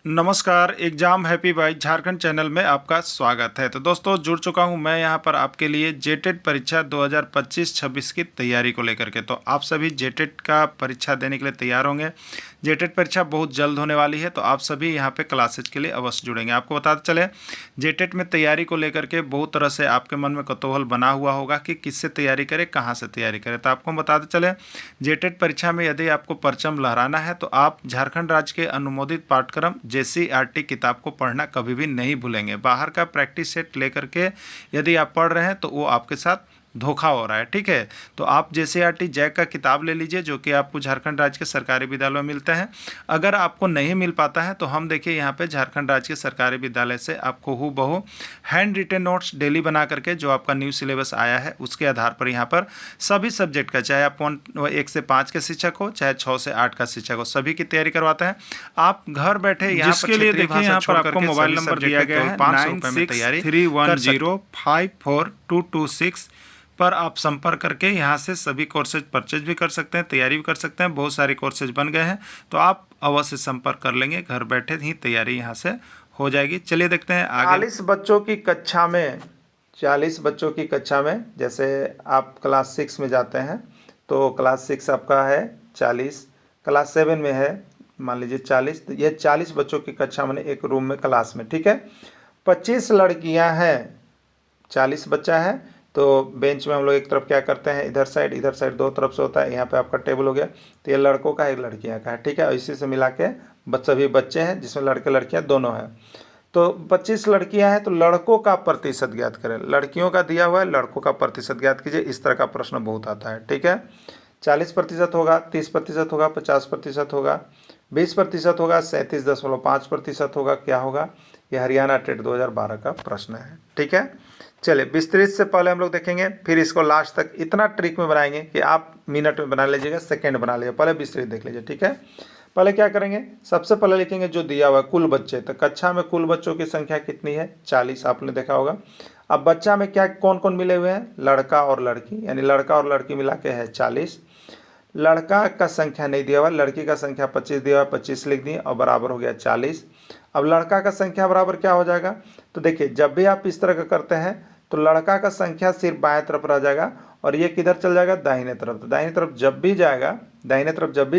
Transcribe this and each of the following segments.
नमस्कार, exam happy by Jharkhand channel में आपका स्वागत है। तो दोस्तों जुड़ चुका हूं मैं यहां पर आपके लिए जेटेट परीक्षा 2025-26 की तैयारी को लेकर के। तो आप सभी जेटेट का परीक्षा देने के लिए तैयार होंगे। जेटेट परीक्षा बहुत जल्द होने वाली है, तो आप सभी यहां पे क्लासेज के लिए अवश्य जुड़ेंगे। आपको बताते चले, जेटेट में तैयारी को लेकर के बहुत तरह से आपके मन में कौतूहल बना हुआ होगा कि किससे तैयारी करें, कहाँ से तैयारी करें। तो आपको बताते चले, जेटेट परीक्षा में यदि आपको परचम लहराना है तो आप झारखंड राज्य के अनुमोदित पाठ्यक्रम JCERT किताब को पढ़ना कभी भी नहीं भूलेंगे। बाहर का प्रैक्टिस सेट लेकर के यदि आप पढ़ रहे हैं तो वो आपके साथ धोखा हो रहा है, ठीक है। तो आप JCERT जैक का किताब ले लीजिए, जो कि आपको झारखंड राज्य के सरकारी विद्यालयों में मिलते हैं। अगर आपको नहीं मिल पाता है तो हम देखिए यहाँ पे झारखंड राज्य के सरकारी विद्यालय से आपको हूबहू हैंड रिटेन नोट्स डेली बना करके, जो आपका न्यू सिलेबस आया है उसके आधार पर यहाँ पर सभी सब्जेक्ट का, चाहे आप 1 से 5 के शिक्षक हो, चाहे 6 से 8 का शिक्षक हो, सभी की तैयारी करवाते हैं। आप घर बैठे यहाँ पर जिसके लिए देखिए यहाँ पर आपको मोबाइल नंबर दिया गया है 9631054226 पर आप संपर्क करके यहाँ से सभी कोर्सेज परचेज भी कर सकते हैं, तैयारी भी कर सकते हैं। बहुत सारे कोर्सेज बन गए हैं, तो आप अवश्य संपर्क कर लेंगे। घर बैठे ही तैयारी यहाँ से हो जाएगी। चलिए देखते हैं आगे। 40 बच्चों की कक्षा में जैसे आप क्लास 6 में जाते हैं तो क्लास 6 आपका है 40, क्लास 7 में है मान लीजिए 40, तो ये 40 बच्चों की कक्षा में एक रूम में क्लास में, ठीक है। 25 लड़कियां हैं, 40 बच्चा है, तो बेंच में हम लोग एक तरफ क्या करते हैं, इधर साइड दो तरफ से होता है। यहाँ पे आपका टेबल हो गया, तो ये लड़कों का है, लड़कियां का है, ठीक है। इसी से मिला के सभी बच्चे हैं जिसमें लड़के लड़कियां दोनों हैं। तो 25 लड़कियां हैं, तो लड़कों का प्रतिशत ज्ञात करें। लड़कियों का दिया हुआ है, लड़कों का प्रतिशत ज्ञात कीजिए। इस तरह का प्रश्न बहुत आता है, ठीक है। 40% होगा, 30% होगा, 50% होगा, 20% होगा, 37.5% होगा। क्या होगा? ये हरियाणा टेट 2012 का प्रश्न है, ठीक है। चलिए विस्तृत से पहले हम लोग देखेंगे, फिर इसको लास्ट तक इतना ट्रिक में बनाएंगे कि आप मिनट में बना लीजिएगा, सेकंड बना लीजिए। पहले विस्तृत देख लीजिए, ठीक है। पहले क्या करेंगे, सबसे पहले लिखेंगे जो दिया हुआ है कुल बच्चे। तो कक्षा में कुल बच्चों की संख्या कितनी है? 40, आपने देखा होगा। अब बच्चा में क्या कौन कौन मिले हुए हैं? लड़का और लड़की, यानी लड़का और लड़की मिला के है 40। लड़का का संख्या नहीं दिया हुआ, लड़की का संख्या 25 दिया हुआ, 25 लिख दिए और बराबर हो गया 40। अब लड़का का संख्या बराबर क्या हो जाएगा? तो देखिए, जब भी आप इस तरह का करते हैं तो लड़का का संख्या सिर्फ बाएं तरफ रह जाएगा और ये किधर चल जाएगा? दाहिने तरफ। तो दाहिने तरफ जब भी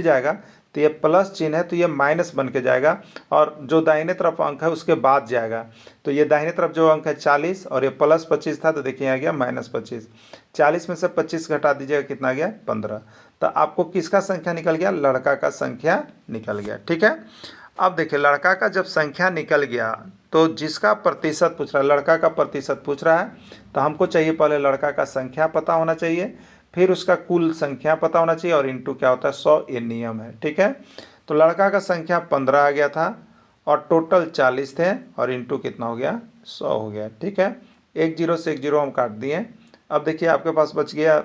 जाएगा तो ये प्लस चिन्ह है, तो ये माइनस बन के जाएगा और जो दाहिने तरफ अंक है उसके बाद जाएगा। तो ये दाहिने तरफ जो अंक है 40 और ये प्लस 25 था, तो देखिए यहाँ गया -25। 40 में से 25 घटा दीजिएगा, कितना आ गया? 15। तो आपको किसका संख्या निकल गया? लड़का का संख्या निकल गया, ठीक है। अब देखिए, लड़का का जब संख्या निकल गया तो जिसका प्रतिशत पूछ रहा है, लड़का का प्रतिशत पूछ रहा है, तो हमको चाहिए पहले लड़का का संख्या पता होना चाहिए, फिर उसका कुल संख्या पता होना चाहिए और इंटू क्या होता है? 100। ये नियम है, ठीक है। तो लड़का का संख्या 15 आ गया था और टोटल 40 थे और इंटू कितना हो गया? 100 हो गया, ठीक है। 1 0 से 1 0 हम काट दिए। अब देखिए आपके पास बच गया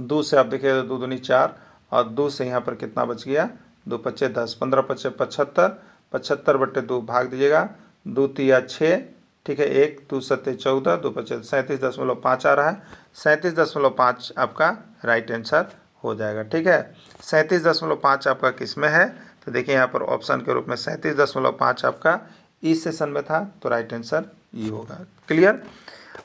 2 से, आप देखिए 2 दूनी 4 और 2 से यहाँ पर कितना बच गया? 2 पच्चे 10, 15 पच्चे 75, 75/2 भाग दीजिएगा, 2 तिया 6, ठीक है। 1 2 सत्ते 14, 2 पच्चे 37.5 आ रहा है। 37.5 आपका राइट आंसर हो जाएगा, ठीक है। 37.5 आपका किस में है? तो देखिए यहाँ पर ऑप्शन के रूप में 37.5 आपका ई सेशन में था, तो राइट आंसर ई होगा। क्लियर?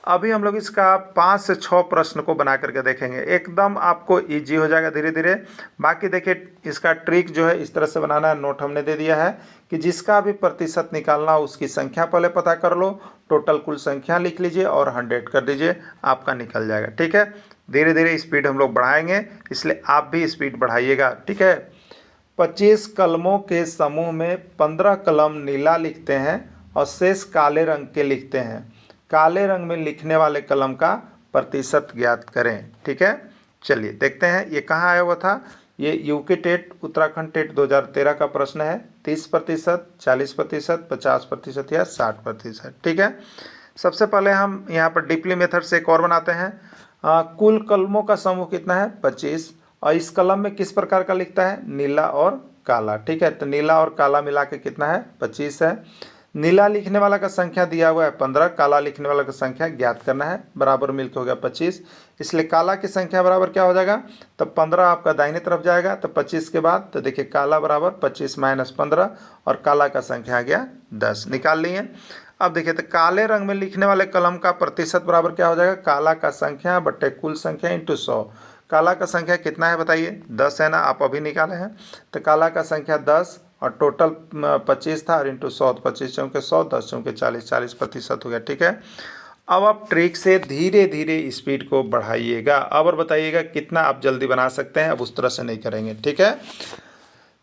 अभी हम लोग इसका 5 से 6 प्रश्न को बना करके देखेंगे, एकदम आपको इजी हो जाएगा धीरे धीरे। बाकी देखिए इसका ट्रिक जो है इस तरह से बनाना है, नोट हमने दे दिया है कि जिसका भी प्रतिशत निकालना हो उसकी संख्या पहले पता कर लो, टोटल कुल संख्या लिख लीजिए और 100 कर दीजिए, आपका निकल जाएगा, ठीक है। धीरे धीरे स्पीड हम लोग बढ़ाएंगे, इसलिए आप भी स्पीड बढ़ाइएगा, ठीक है। 25 कलमों के समूह में 15 कलम नीला लिखते हैं और शेष काले रंग के लिखते हैं। काले रंग में लिखने वाले कलम का प्रतिशत ज्ञात करें, ठीक है। चलिए देखते हैं ये कहाँ आया हुआ था। ये यूके टेट उत्तराखंड टेट 2013 का प्रश्न है। 30%, 40%, 50% या 60%, ठीक है। सबसे पहले हम यहाँ पर डीपली मेथड से एक और बनाते हैं। कुल कलमों का समूह कितना है? 25। और इस कलम में किस प्रकार का लिखता है? नीला और काला, ठीक है। तो नीला और काला मिला के कितना है? 25 है। नीला लिखने वाला का संख्या दिया हुआ है 15, काला लिखने वाला का संख्या ज्ञात करना है। बराबर मिलकर हो गया 25, इसलिए काला की संख्या बराबर क्या हो जाएगा, तो 15 आपका दाहिने तरफ जाएगा, तो 25 के बाद तो देखिए काला बराबर 25 माइनस 15 और काला का संख्या आ गया 10, निकाल लिए। अब देखिए तो काले रंग में लिखने वाले कलम का प्रतिशत बराबर क्या हो जाएगा, काला का संख्या बट्टे कुल संख्या इंटू 100। काला का संख्या कितना है बताइए, 10 है ना, आप अभी निकाले हैं, तो काला का संख्या 10 और टोटल 25 था और इंटू 100, 25 चौके 100, 10 चौके 40, 40% हो गया। ठीक है, अब आप ट्रिक से धीरे धीरे स्पीड को बढ़ाइएगा। अब और बताइएगा कितना आप जल्दी बना सकते हैं, अब उस तरह से नहीं करेंगे। ठीक है,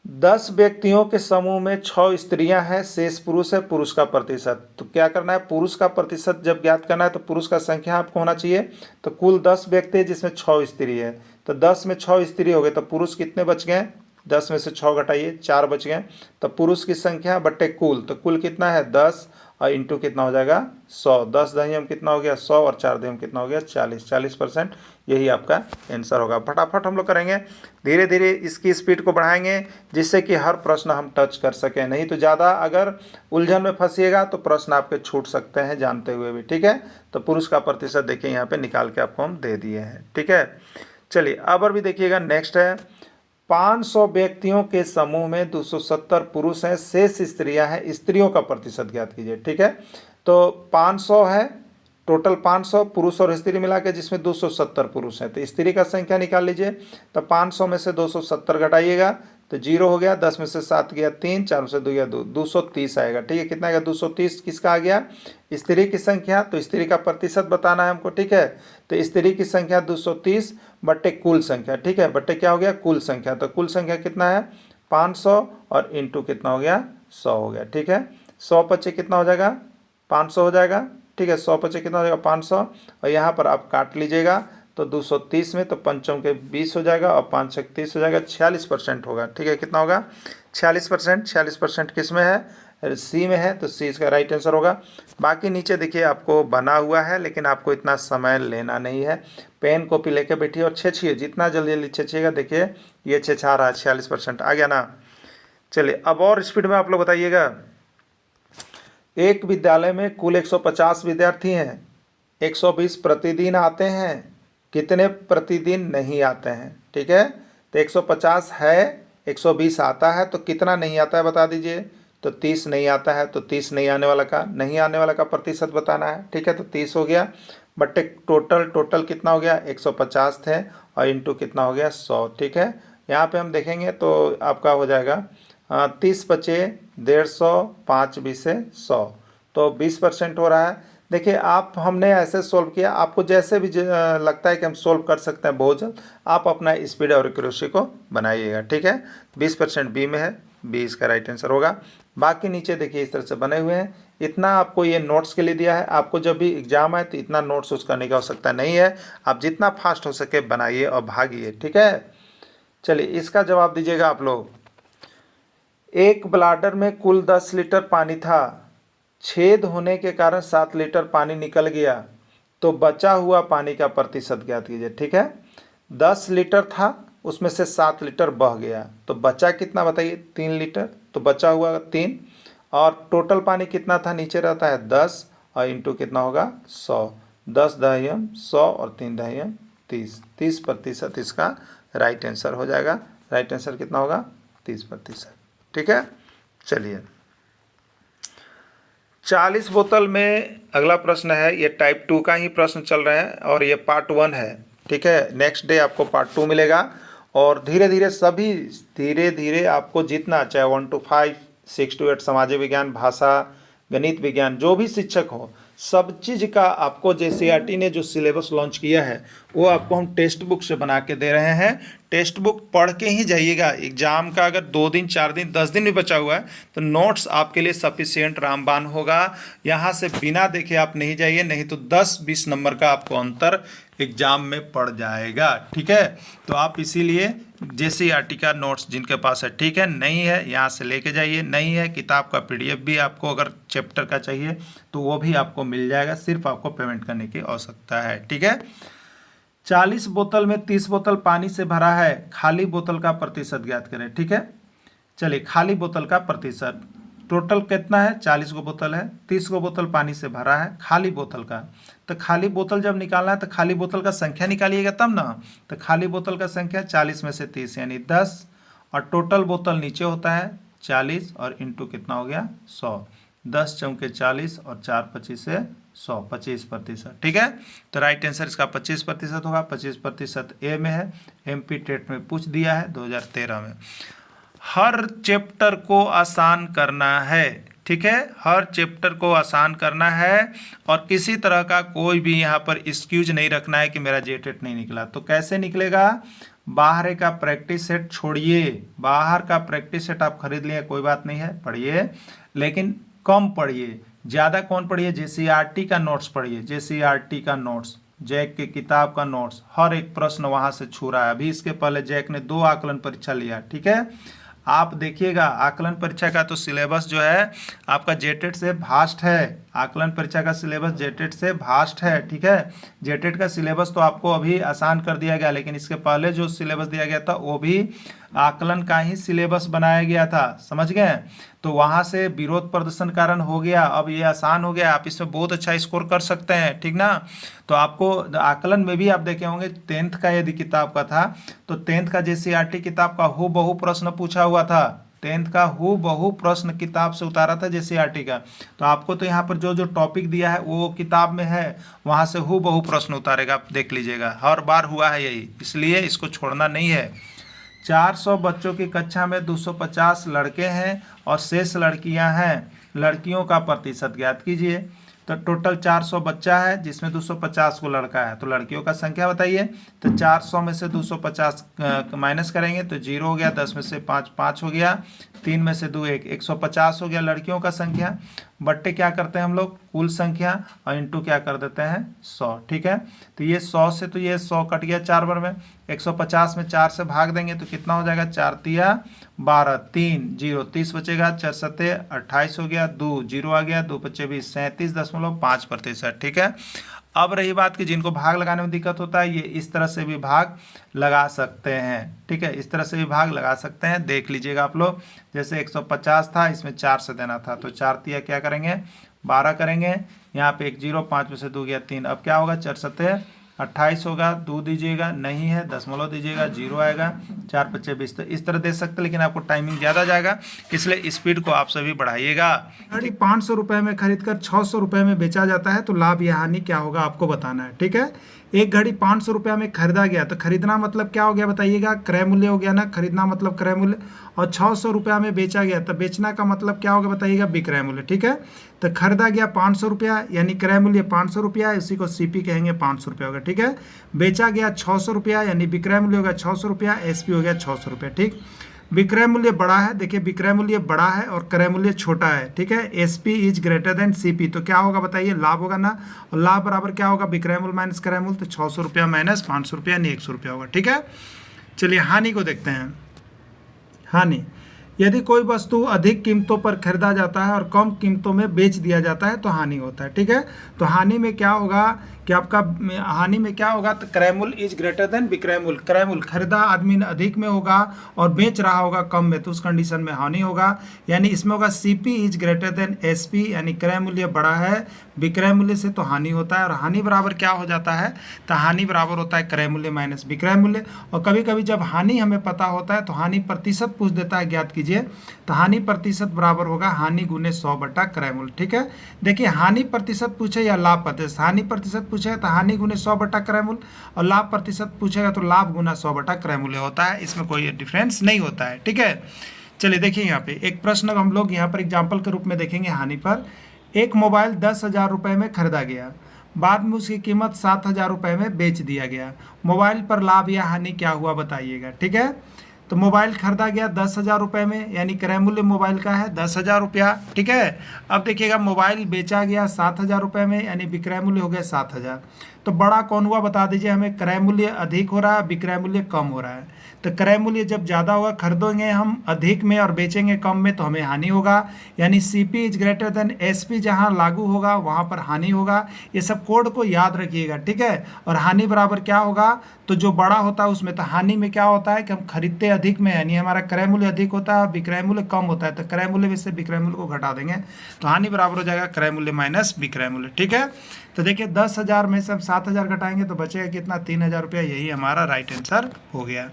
10 व्यक्तियों के समूह में 6 स्त्रियां हैं, शेष पुरुष है, पुरुष का प्रतिशत। तो क्या करना है, पुरुष का प्रतिशत जब ज्ञात करना है तो पुरुष का संख्या आपको होना चाहिए। तो कुल 10 व्यक्ति है जिसमें 6 स्त्री है, तो 10 में 6 स्त्री हो गए तो पुरुष कितने बच गए, 10 में से 6 घटाइए 4 बच गए, तो पुरुष की संख्या बट्टे कुल, तो कुल कितना है 10 और इंटू कितना हो जाएगा 100, 10 दहियम कितना हो गया 100 और 4 दहियम कितना हो गया 40, 40%। यही आपका आंसर होगा। फटाफट हम लोग करेंगे, धीरे धीरे इसकी स्पीड को बढ़ाएंगे जिससे कि हर प्रश्न हम टच कर सकें, नहीं तो ज़्यादा अगर उलझन में फंसिएगा तो प्रश्न आपके छूट सकते हैं जानते हुए भी। ठीक है, तो पुरुष का प्रतिशत देखिए यहाँ पे निकाल के आपको हम दे दिए हैं। ठीक है, चलिए अब और भी देखिएगा, नेक्स्ट है 500 व्यक्तियों के समूह में 270 पुरुष हैं, शेष स्त्रियां हैं, स्त्रियों का प्रतिशत ज्ञात कीजिए। ठीक है, तो 500 है, टोटल 500 पुरुष और स्त्री मिला के जिसमें 270 पुरुष हैं, तो स्त्री का संख्या निकाल लीजिए। तो 500 में से 270 घटाइएगा तो 0 हो गया, 10 में से 7 गया 3, 4 में से 2 गया 2, 230 आएगा। ठीक है, कितना आएगा 230, किसका आ गया, स्त्री की संख्या, तो स्त्री का प्रतिशत बताना है हमको। ठीक है, तो स्त्री की संख्या 230 बट्टे कुल संख्या। ठीक है, बट्टे क्या हो गया कुल संख्या, तो कुल संख्या कितना है 500 और इंटू कितना हो गया 100 हो गया। ठीक है, 100 पचे कितना हो जाएगा 500 हो जाएगा। ठीक है, 100 पचे कितना हो जाएगा 500, और यहाँ पर आप काट लीजिएगा तो 230 में तो पंचम के 20 हो जाएगा और 5 छक 30 हो जाएगा, 46% होगा। ठीक है, कितना होगा 46%। 46% किस में है, सी में है, तो सी इसका राइट आंसर होगा। बाकी नीचे देखिए आपको बना हुआ है, लेकिन आपको इतना समय लेना नहीं है, पेन कॉपी लेके बैठिए और छेछिए, जितना जल्दी जल्दी छेछिएगा। देखिए ये छेछा रहा है, 46% आ गया ना। चलिए अब और स्पीड में आप लोग बताइएगा। एक विद्यालय में कुल 150 विद्यार्थी हैं, 120 प्रतिदिन आते हैं, कितने प्रतिदिन नहीं आते हैं। ठीक है, तो 150 है, 120 आता है, तो कितना नहीं आता है बता दीजिए। तो 30 नहीं आता है, तो 30 नहीं आने वाला का प्रतिशत बताना है। ठीक है, तो 30 हो गया बट्टे टोटल कितना हो गया 150 थे और इंटू कितना हो गया 100। ठीक है, यहाँ पे हम देखेंगे तो आपका हो जाएगा 30 बचे 150, 5 20 100, तो 20% हो रहा है। देखिए आप, हमने ऐसे सोल्व किया, आपको जैसे भी लगता है कि हम सोल्व कर सकते हैं बहुत जल्द, आप अपना स्पीड और एक्यूरेसी को बनाइएगा। ठीक है, 20% बी में है, बी इसका राइट आंसर होगा। बाकी नीचे देखिए इस तरह से बने हुए हैं, इतना आपको ये नोट्स के लिए दिया है। आपको जब भी एग्जाम है तो इतना नोट्स उसका नहीं हो सकता नहीं है, आप जितना फास्ट हो सके बनाइए और भागिए। ठीक है, चलिए इसका जवाब दीजिएगा आप लोग। एक ब्लाडर में कुल 10 लीटर पानी था, छेद होने के कारण 7 लीटर पानी निकल गया, तो बचा हुआ पानी का प्रतिशत ज्ञात कीजिए। ठीक है, 10 लीटर था, उसमें से 7 लीटर बह गया, तो बचा कितना बताइए 3 लीटर, तो बचा हुआ 3, और टोटल पानी कितना था नीचे रहता है 10 और इंटू कितना होगा 100, 10 दहियम 100 और 3 दहियम 30, 30% इसका राइट आंसर हो जाएगा। राइट आंसर कितना होगा 30%। ठीक है, चलिए 40 बोतल में अगला प्रश्न है, ये टाइप 2 का ही प्रश्न चल रहे हैं और ये पार्ट 1 है। ठीक है, नेक्स्ट डे आपको पार्ट 2 मिलेगा, और धीरे धीरे आपको जितना चाहे 1 to 5, 6 to 8 सामाजिक विज्ञान, भाषा, गणित विज्ञान, जो भी शिक्षक हो, सब चीज़ का आपको JCERT ने जो सिलेबस लॉन्च किया है वो आपको हम टेक्स्ट बुक से बना के दे रहे हैं। टेक्स्ट बुक पढ़ के ही जाइएगा। एग्जाम का अगर 2 दिन 4 दिन 10 दिन भी बचा हुआ है तो नोट्स आपके लिए सफिशिएंट रामबान होगा। यहाँ से बिना देखे आप नहीं जाइए, नहीं तो 10-20 नंबर का आपको अंतर एग्जाम में पड़ जाएगा। ठीक है, तो आप इसीलिए JCERT का नोट्स जिनके पास है, ठीक है, नहीं है यहाँ से लेके जाइए, नहीं है किताब का PDF भी आपको अगर चैप्टर का चाहिए तो वो भी आपको मिल जाएगा, सिर्फ आपको पेमेंट करने की आवश्यकता है। ठीक है, 40 बोतल में 30 बोतल पानी से भरा है, खाली बोतल का प्रतिशत ज्ञात करें। ठीक है, चलिए खाली बोतल का प्रतिशत, टोटल कितना है, 40 गो बोतल है, 30 गो बोतल पानी से भरा है खाली बोतल का। तो खाली बोतल जब निकालना है तो खाली बोतल का संख्या निकालिएगा तब ना। तो खाली बोतल का संख्या 40 में से 30 यानी 10, और टोटल बोतल नीचे होता है 40 और इंटू कितना हो गया 100। 10 चौके 40 और 4 25 से 100, 25%। ठीक है, तो राइट आंसर इसका 25% होगा। 25% ए में है, MP टेट में पूछ दिया है 2013 में। हर चैप्टर को आसान करना है, ठीक है, हर चैप्टर को आसान करना है और किसी तरह का कोई भी यहाँ पर एक्सक्यूज नहीं रखना है कि मेरा जेटेट नहीं निकला। तो कैसे निकलेगा, बाहर का प्रैक्टिस सेट छोड़िए, बाहर का प्रैक्टिस सेट आप खरीद लिए कोई बात नहीं है, पढ़िए, लेकिन कम पढ़िए, ज़्यादा कौन पढ़िए, JCERT का नोट्स पढ़िए, JCERT का नोट्स, जैक की किताब का नोट्स, हर एक प्रश्न वहाँ से छू रहा है। अभी इसके पहले जैक ने 2 आकलन परीक्षा लिया, ठीक है, आप देखिएगा आकलन परीक्षा का तो सिलेबस जो है आपका जेटेट से भास्ट है, आकलन परीक्षा का सिलेबस जेटेट से भास्ट है, ठीक है। जेटेट का सिलेबस तो आपको अभी आसान कर दिया गया, लेकिन इसके पहले जो सिलेबस दिया गया था वो भी आकलन का ही सिलेबस बनाया गया था, समझ गए। तो वहाँ से विरोध प्रदर्शन कारण हो गया, अब ये आसान हो गया, आप इसमें बहुत अच्छा स्कोर कर सकते हैं, ठीक ना। तो आपको आकलन में भी आप देखे होंगे 10th का यदि किताब का था तो 10th का JCERT किताब का हूबहू प्रश्न पूछा हुआ था, 10th का हूबहू प्रश्न किताब से उतारा था JCERT का। तो आपको तो यहाँ पर जो जो टॉपिक दिया है वो किताब में है, वहाँ से हूबहू प्रश्न उतारेगा, आप देख लीजिएगा, हर बार हुआ है यही, इसलिए इसको छोड़ना नहीं है। 400 बच्चों की कक्षा में 250 लड़के हैं और शेष लड़कियां हैं, लड़कियों का प्रतिशत ज्ञात कीजिए। तो टोटल 400 बच्चा है जिसमें 250 को लड़का है, तो लड़कियों का संख्या बताइए। तो 400 में से 250 माइनस करेंगे तो 0 हो गया, 10 में से 5 5 हो गया, 3 में से 2 1, 150 हो गया लड़कियों का संख्या, बट्टे क्या करते हैं हम लोग कुल संख्या और इंटू क्या कर देते हैं 100, ठीक है। तो ये 100 से तो ये 100 कट गया 4 बार में, 150 में 4 से भाग देंगे तो कितना हो जाएगा, 4 तिया 12, 3 0, 30 बचेगा, 4 सत्ते 28 हो गया, 2 0 आ गया, 2 बच्चे भी 37.5%, ठीक है। अब रही बात कि जिनको भाग लगाने में दिक्कत होता है, ये इस तरह से भी भाग लगा सकते हैं, ठीक है, इस तरह से भी भाग लगा सकते हैं, देख लीजिएगा आप लोग। जैसे 150 था, इसमें 4 से देना था, तो 4 तिया क्या करेंगे 12 करेंगे, यहाँ पे 1 0, 5 में से 2 गया 3, अब क्या होगा 4 सत्ते 28 होगा, 2 दीजिएगा, नहीं है दशमलव दीजिएगा, 0 आएगा, 4 25 20। तो इस तरह दे सकते हैं, लेकिन आपको टाइमिंग ज़्यादा जाएगा, इसलिए स्पीड को आप सभी बढ़ाइएगा। गाड़ी 500 रुपये में खरीद कर 600 रुपये में बेचा जाता है तो लाभ या हानि क्या होगा आपको बताना है, ठीक है। एक घड़ी 500 रुपये में खरीदा गया, तो खरीदना मतलब क्या हो गया बताइएगा, क्रय मूल्य हो गया ना, खरीदना मतलब क्रय मूल्य, और 600 रुपया में बेचा गया तो बेचना का मतलब क्या होगा बताइएगा, विक्रय मूल्य, ठीक है। तो खरीदा गया 500 रुपया यानी क्रय मूल्य 500 रुपया, इसी को CP कहेंगे, 500 रुपया होगा, ठीक है। बेचा गया 600 रुपया यानी विक्रय मूल्य होगा 600 रुपया, SP हो गया 600 रुपया, ठीक। विक्रय मूल्य बड़ा है, देखिए विक्रय मूल्य बड़ा है और क्रय मूल्य छोटा है, ठीक है। SP is greater than CP, तो क्या होगा बताइए, लाभ होगा ना, और लाभ बराबर क्या होगा, विक्रय मूल्य माइनस क्रय मूल्य, तो 600 रुपया माइनस 500 रुपया यानी 100 रुपया होगा, ठीक है। चलिए हानि को देखते हैं। हानि, यदि कोई वस्तु अधिक कीमतों पर खरीदा जाता है और कम कीमतों में बेच दिया जाता है तो हानि होता है, ठीक है। तो हानि में क्या होगा कि आपका हानि में क्या होगा, तो क्रय मूल्य इज ग्रेटर देन विक्रय मूल्य, क्रय मूल्य खरीदा आदमी ने अधिक में होगा और बेच रहा होगा कम में, तो उस कंडीशन में हानि होगा। यानी इसमें होगा CP is greater than SP, यानी क्रय मूल्य बड़ा है विक्रय मूल्य से तो हानि होता है, और हानि बराबर क्या हो जाता है, तो हानि बराबर होता है क्रय मूल्य माइनस विक्रय मूल्य। और कभी कभी जब हानि हमें पता होता है तो हानि प्रतिशत पूछ देता है, ज्ञात कीजिए। तो हानि प्रतिशत बराबर होगा हानि गुने 100 बटा क्रय मूल्य, ठीक है। देखिए हानि प्रतिशत पूछे या लाभ प्रतिशत, हानि प्रतिशत पूछेगा तो हानि गुने 100 बटा क्रय मूल्य, और लाभ प्रतिशत पूछेगा तो लाभ गुना 100 बटा क्रय मूल्य होता है, इसमें कोई डिफरेंस नहीं होता है, ठीक है। चलिए देखिए यहाँ पे एक प्रश्न हम लोग यहाँ पर एग्जाम्पल के रूप में देखेंगे। हानि पर एक मोबाइल 10,000 रुपये में खरीदा गया, बाद में उसकी कीमत 7,000 रुपये में बेच दिया गया, मोबाइल पर लाभ या हानि क्या हुआ बताइएगा, ठीक है। तो मोबाइल खरीदा गया 10,000 रुपये में, यानी क्रय मूल्य मोबाइल का है 10,000 रुपया, ठीक है। अब देखिएगा मोबाइल बेचा गया 7,000 रुपये में, यानी विक्रय मूल्य हो गया 7,000। तो बड़ा कौन हुआ बता दीजिए हमें, क्रय मूल्य अधिक हो रहा है विक्रय मूल्य कम हो रहा है। तो क्रय मूल्य जब ज़्यादा होगा, खरीदेंगे हम अधिक में और बेचेंगे कम में तो हमें हानि होगा, यानी CP is greater than SP जहाँ लागू होगा वहाँ पर हानि होगा। ये सब कोड को याद रखिएगा, ठीक है। और हानि बराबर क्या होगा, तो जो बड़ा होता है उसमें, तो हानि में क्या होता है कि हम खरीदते अधिक में, यानी हमारा क्रय मूल्य अधिक होता है, विक्रय मूल्य कम होता है, तो क्रय मूल्य में से विक्रय मूल्य को घटा देंगे तो हानि बराबर हो जाएगा क्रय मूल्य माइनस विक्रय मूल्य, ठीक है। तो देखिए 10,000 में से हम 7,000 घटाएंगे तो बचेगा कितना, 3,000 रुपया। यही हमारा राइट आंसर हो गया।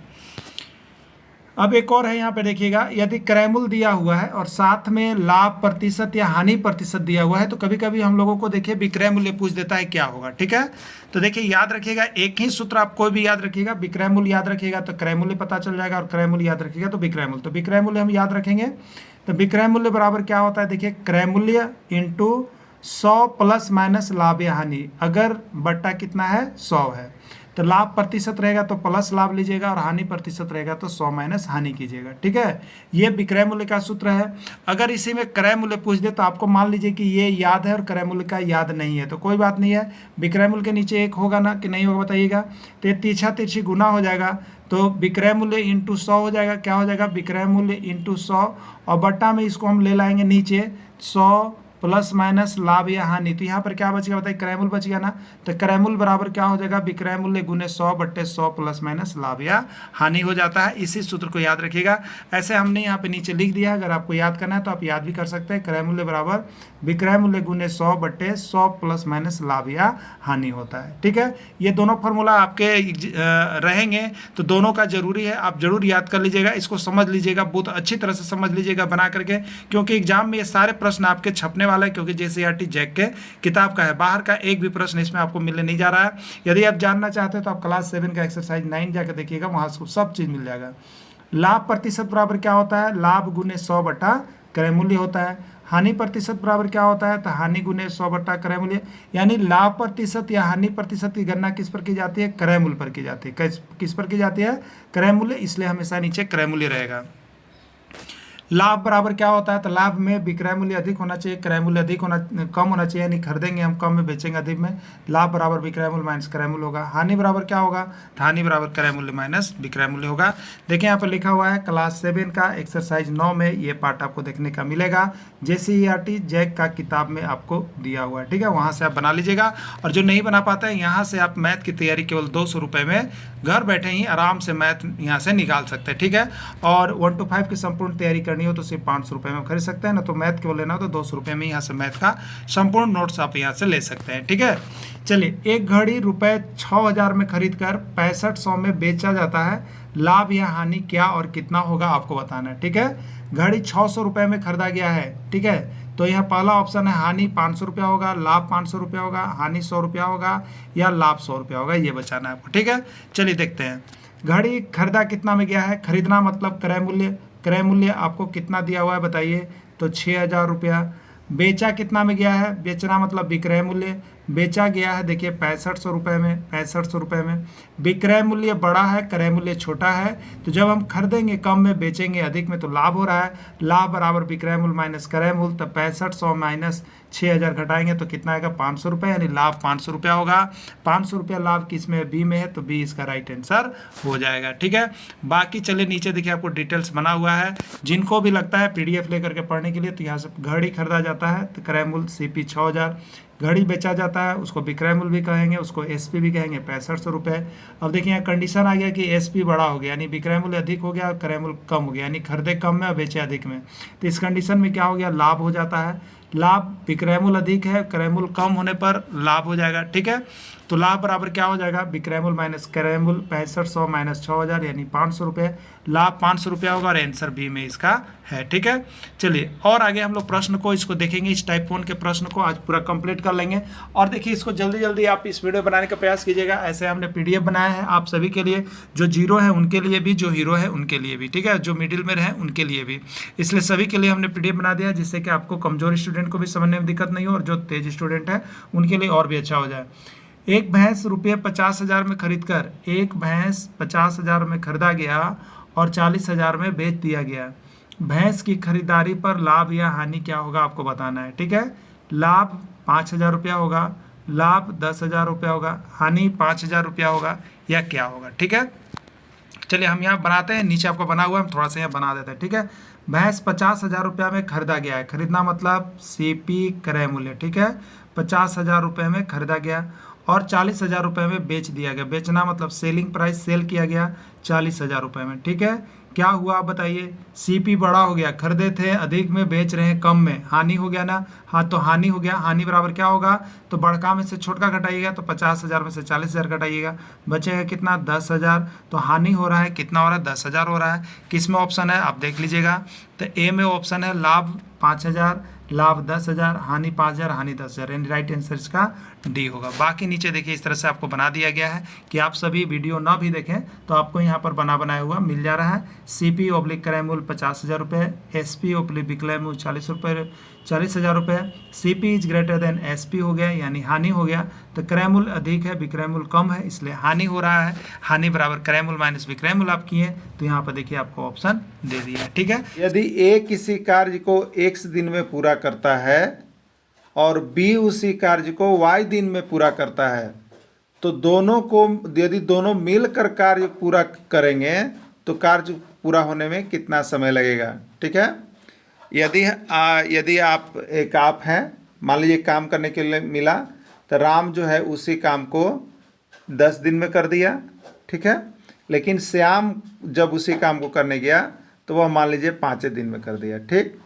अब एक और है यहाँ पे देखिएगा, यदि क्रय मूल्य दिया हुआ है और साथ में लाभ प्रतिशत या हानि प्रतिशत दिया हुआ है तो कभी कभी हम लोगों को देखिए विक्रय मूल्य पूछ देता है, क्या होगा, ठीक है। तो देखिए याद रखिएगा, एक ही सूत्र आप कोई भी याद रखिएगा, विक्रय मूल्य याद रखिएगा तो क्रय मूल्य पता चल जाएगा, और क्रय मूल्य याद रखिएगा तो विक्रय मूल्य। तो विक्रय मूल्य हम याद रखेंगे, तो विक्रय मूल्य बराबर क्या होता है, देखिए क्रय मूल्य इंटू 100 प्लस माइनस लाभ या हानि, अगर बट्टा कितना है 100 है तो लाभ प्रतिशत रहेगा तो प्लस लाभ लीजिएगा, और हानि प्रतिशत रहेगा तो 100 माइनस हानि कीजिएगा, ठीक है। ये विक्रय मूल्य का सूत्र है। अगर इसी में क्रय मूल्य पूछ दे तो आपको मान लीजिए कि ये याद है और क्रय मूल्य का याद नहीं है तो कोई बात नहीं है, विक्रय मूल्य के नीचे 1 होगा ना कि नहीं होगा बताइएगा, तो ये तीछा तिरछी गुना हो जाएगा, तो विक्रय मूल्य इंटू 100 हो जाएगा, क्या हो जाएगा, विक्रय मूल्य इंटू 100, और बट्टा में इसको हम ले लाएंगे नीचे 100 प्लस माइनस लाभ या हानि, तो यहाँ पर क्या बच गया बताइए, क्रय मूल्य बच गया ना, तो क्रय मूल्य बराबर क्या हो जाएगा, विक्रय मूल्य गुने 100 बट्टे 100 प्लस माइनस लाभ या हानि हो जाता है। इसी सूत्र को याद रखिएगा, ऐसे हमने यहाँ पे नीचे लिख दिया, अगर आपको याद करना है तो आप याद भी कर सकते हैं। क्रय मूल्य बराबर विक्रय मूल्य गुने 100 बट्टे 100 प्लस माइनस लाभ या हानि होता है, ठीक है। ये दोनों फॉर्मूला आपके रहेंगे तो दोनों का जरूरी है, आप जरूर याद कर लीजिएगा, इसको समझ लीजिएगा, बहुत अच्छी तरह से समझ लीजिएगा बना करके, क्योंकि एग्जाम में ये सारे प्रश्न आपके छपने वाला है, क्योंकि JCERT जैक के किताब का है, बाहर का एक भी प्रश्न इसमें आपको मिलने नहीं जा रहा है। यदि आप जानना चाहते हैं तो आप क्लास 7 का एक्सरसाइज 9 जाकर देखिएगा, वहां से सब चीज मिल जाएगा। लाभ प्रतिशत बराबर क्या होता है, लाभ गुने 100 बटा क्रय मूल्य होता है। हानि प्रतिशत बराबर क्या होता है, तो हानि गुने 100 बटा क्रय मूल्य, यानी लाभ प्रतिशत या हानि प्रतिशत की गणना किस पर की जाती है, क्रय मूल्य पर की जाती है। किस पर की जाती है, क्रय मूल्य, इसलिए हमेशा नीचे क्रय मूल्य रहेगा। लाभ बराबर क्या होता है, तो लाभ में विक्रय मूल्य अधिक होना चाहिए, क्रय मूल्य अधिक होना कम होना चाहिए, यानी खरीदेंगे हम कम में बेचेंगे अधिक में, लाभ बराबर विक्रय मूल्य माइनस क्रय मूल्य होगा। हानि बराबर क्या होगा, तो हानि बराबर क्रय मूल्य माइनस विक्रय मूल्य होगा। देखिए यहाँ पर लिखा हुआ है क्लास 7 का एक्सरसाइज 9 में ये पार्ट आपको देखने का मिलेगा, JCERT जैक का किताब में आपको दिया हुआ है, ठीक है, वहाँ से आप बना लीजिएगा। और जो नहीं बना पाता है यहाँ से आप मैथ की तैयारी केवल 200 रुपये में घर बैठे ही आराम से मैथ यहाँ से निकाल सकते हैं, ठीक है। और 1 to 5 की संपूर्ण तैयारी करनी हो तो सिर्फ 500 रुपये में खरीद सकते हैं ना, तो मैथ केवल लेना हो तो 200 रुपये में यहाँ से मैथ का संपूर्ण नोट्स आप यहाँ से ले सकते हैं, ठीक है। चलिए, एक घड़ी रुपये 6,000 में खरीद कर 6500 में बेचा जाता है, लाभ या हानि क्या और कितना होगा आपको बताना है, ठीक है। घड़ी 600 रुपये में खरीदा गया है, ठीक है, तो यह पहला ऑप्शन है, हानि 500 रुपया होगा, लाभ 500 रुपया होगा, हानि 100 रुपया होगा या लाभ 100 रुपया होगा, ये बचाना है आपको, ठीक है। चलिए देखते हैं, घड़ी खरीदा कितना में गया है, खरीदना मतलब क्रय मूल्य, क्रय मूल्य आपको कितना दिया हुआ है बताइए, तो 6,000 रुपया। बेचा कितना में गया है, बेचना मतलब विक्रय मूल्य, बेचा गया है देखिए 6500 रुपये में, 6500 रुपये में। विक्रय मूल्य बड़ा है, क्रय मूल्य छोटा है, तो जब हम खरीदेंगे कम में बेचेंगे अधिक में तो लाभ हो रहा है, लाभ बराबर विक्रय मूल्य माइनस क्रय मूल्य, तो 6500 माइनस 6,000 घटाएंगे तो कितना आएगा 500 रुपये, यानी लाभ 500 रुपया होगा। 500 रुपया लाभ किस में, बी में है, तो बी इसका राइट आंसर हो जाएगा, ठीक है। बाकी चलिए नीचे देखिए आपको डिटेल्स बना हुआ है, जिनको भी लगता है PDF लेकर के पढ़ने के लिए, तो यहाँ से घड़ी खरीदा जाता है तो क्रय मूल्य CP 6,000, घड़ी बेचा जाता है उसको विक्रय मूल्य भी कहेंगे, उसको SP भी कहेंगे 6500 रुपये। अब देखिए यहाँ कंडीशन आ गया कि SP बड़ा हो गया, यानी विक्रय मूल्य अधिक हो गया और क्रय मूल्य कम हो गया, यानी खरीदे कम में और बेचे अधिक में, तो इस कंडीशन में क्या हो गया, लाभ हो जाता है। लाभ विक्रय मूल्य अधिक है, क्रय मूल्य कम होने पर लाभ हो जाएगा, ठीक है। तो लाभ बराबर क्या हो जाएगा, विक्रय मूल्य माइनस क्रय मूल्य, 6500 माइनस 6,000 यानी 500 रुपये, लाभ 500 रुपया होगा और आंसर बी में इसका है, ठीक है। चलिए और आगे हम लोग प्रश्न को इसको देखेंगे, इस टाइप 1 के प्रश्न को आज पूरा कंप्लीट कर लेंगे। और देखिए इसको जल्दी जल्दी आप इस वीडियो बनाने का प्रयास कीजिएगा, ऐसे हमने PDF बनाया है आप सभी के लिए, जो जीरो है उनके लिए भी, जो हीरो है उनके लिए भी, ठीक है, जो मिडिल में रहे उनके लिए भी, इसलिए सभी के लिए हमने PDF बना दिया, जिससे कि आपको कमजोर स्टूडेंट को भी समझने में दिक्कत नहीं हो और जो तेज स्टूडेंट है उनके लिए और भी अच्छा हो जाए। एक भैंस रुपये 50,000 में खरीद कर, एक भैंस 50,000 में खरीदा गया और 40,000 में बेच दिया गया। भैंस की खरीदारी पर लाभ या हानि क्या होगा आपको बताना है, ठीक है। लाभ 5,000 रुपया होगा, लाभ 10,000 रुपया होगा, हानि 5,000 रुपया होगा या क्या होगा, ठीक है। चलिए हम यहाँ बनाते हैं, नीचे आपको बना हुआ है, हम थोड़ा सा यहाँ बना देते हैं, ठीक है। भैंस 50,000 रुपया में खरीदा गया है, खरीदना मतलब सीपी क्रय मूल्य, ठीक है। 50,000 रुपये में खरीदा गया और 40,000 रुपये में बेच दिया गया, बेचना मतलब सेलिंग प्राइस, सेल किया गया 40,000 रुपये में, ठीक है। क्या हुआ आप बताइए, सीपी बड़ा हो गया, खरीदे थे अधिक में, बेच रहे हैं कम में, हानि हो गया ना। हाँ, तो हानि हो गया, हानि बराबर क्या होगा, तो बड़का में से छोटका घटाइएगा, तो 50,000 में से 40,000 घटाइएगा, बचेगा कितना 10,000। तो हानि हो रहा है, कितना हो रहा है 10,000 हो रहा है। किस में ऑप्शन है आप देख लीजिएगा, तो ए में ऑप्शन है लाभ 5,000, लाभ 10,000, हानि 5,000, हानि 10,000, यानी राइट आंसर इसका डी होगा। बाकी नीचे देखिए इस तरह से आपको बना दिया गया है कि आप सभी वीडियो ना भी देखें तो आपको यहाँ पर बनाया हुआ मिल जा रहा है। सीपी ऑब्लिक क्रय मूल्य 50,000 रुपये, एसपी ऑब्लिक विक्रय मूल्य 40,000 रुपये, CP is greater than SP हो गया, यानी हानि हो गया। तो क्रय मूल्य अधिक है, विक्रय मूल्य कम है, इसलिए हानि हो रहा है। हानि बराबर क्रय मूल्य माइनस विक्रय मूल्य आप किए, तो यहाँ पर देखिए आपको ऑप्शन दे दिया है, ठीक है। यदि ए किसी कार्य को x दिन में पूरा करता है और बी उसी कार्य को y दिन में पूरा करता है, तो दोनों को यदि दोनों मिलकर कार्य पूरा करेंगे तो कार्य पूरा होने में कितना समय लगेगा, ठीक है। यदि आप हैं, मान लीजिए काम करने के लिए मिला, तो राम जो है उसी काम को 10 दिन में कर दिया, ठीक है। लेकिन श्याम जब उसी काम को करने गया तो वह मान लीजिए 5 दिन में कर दिया, ठीक।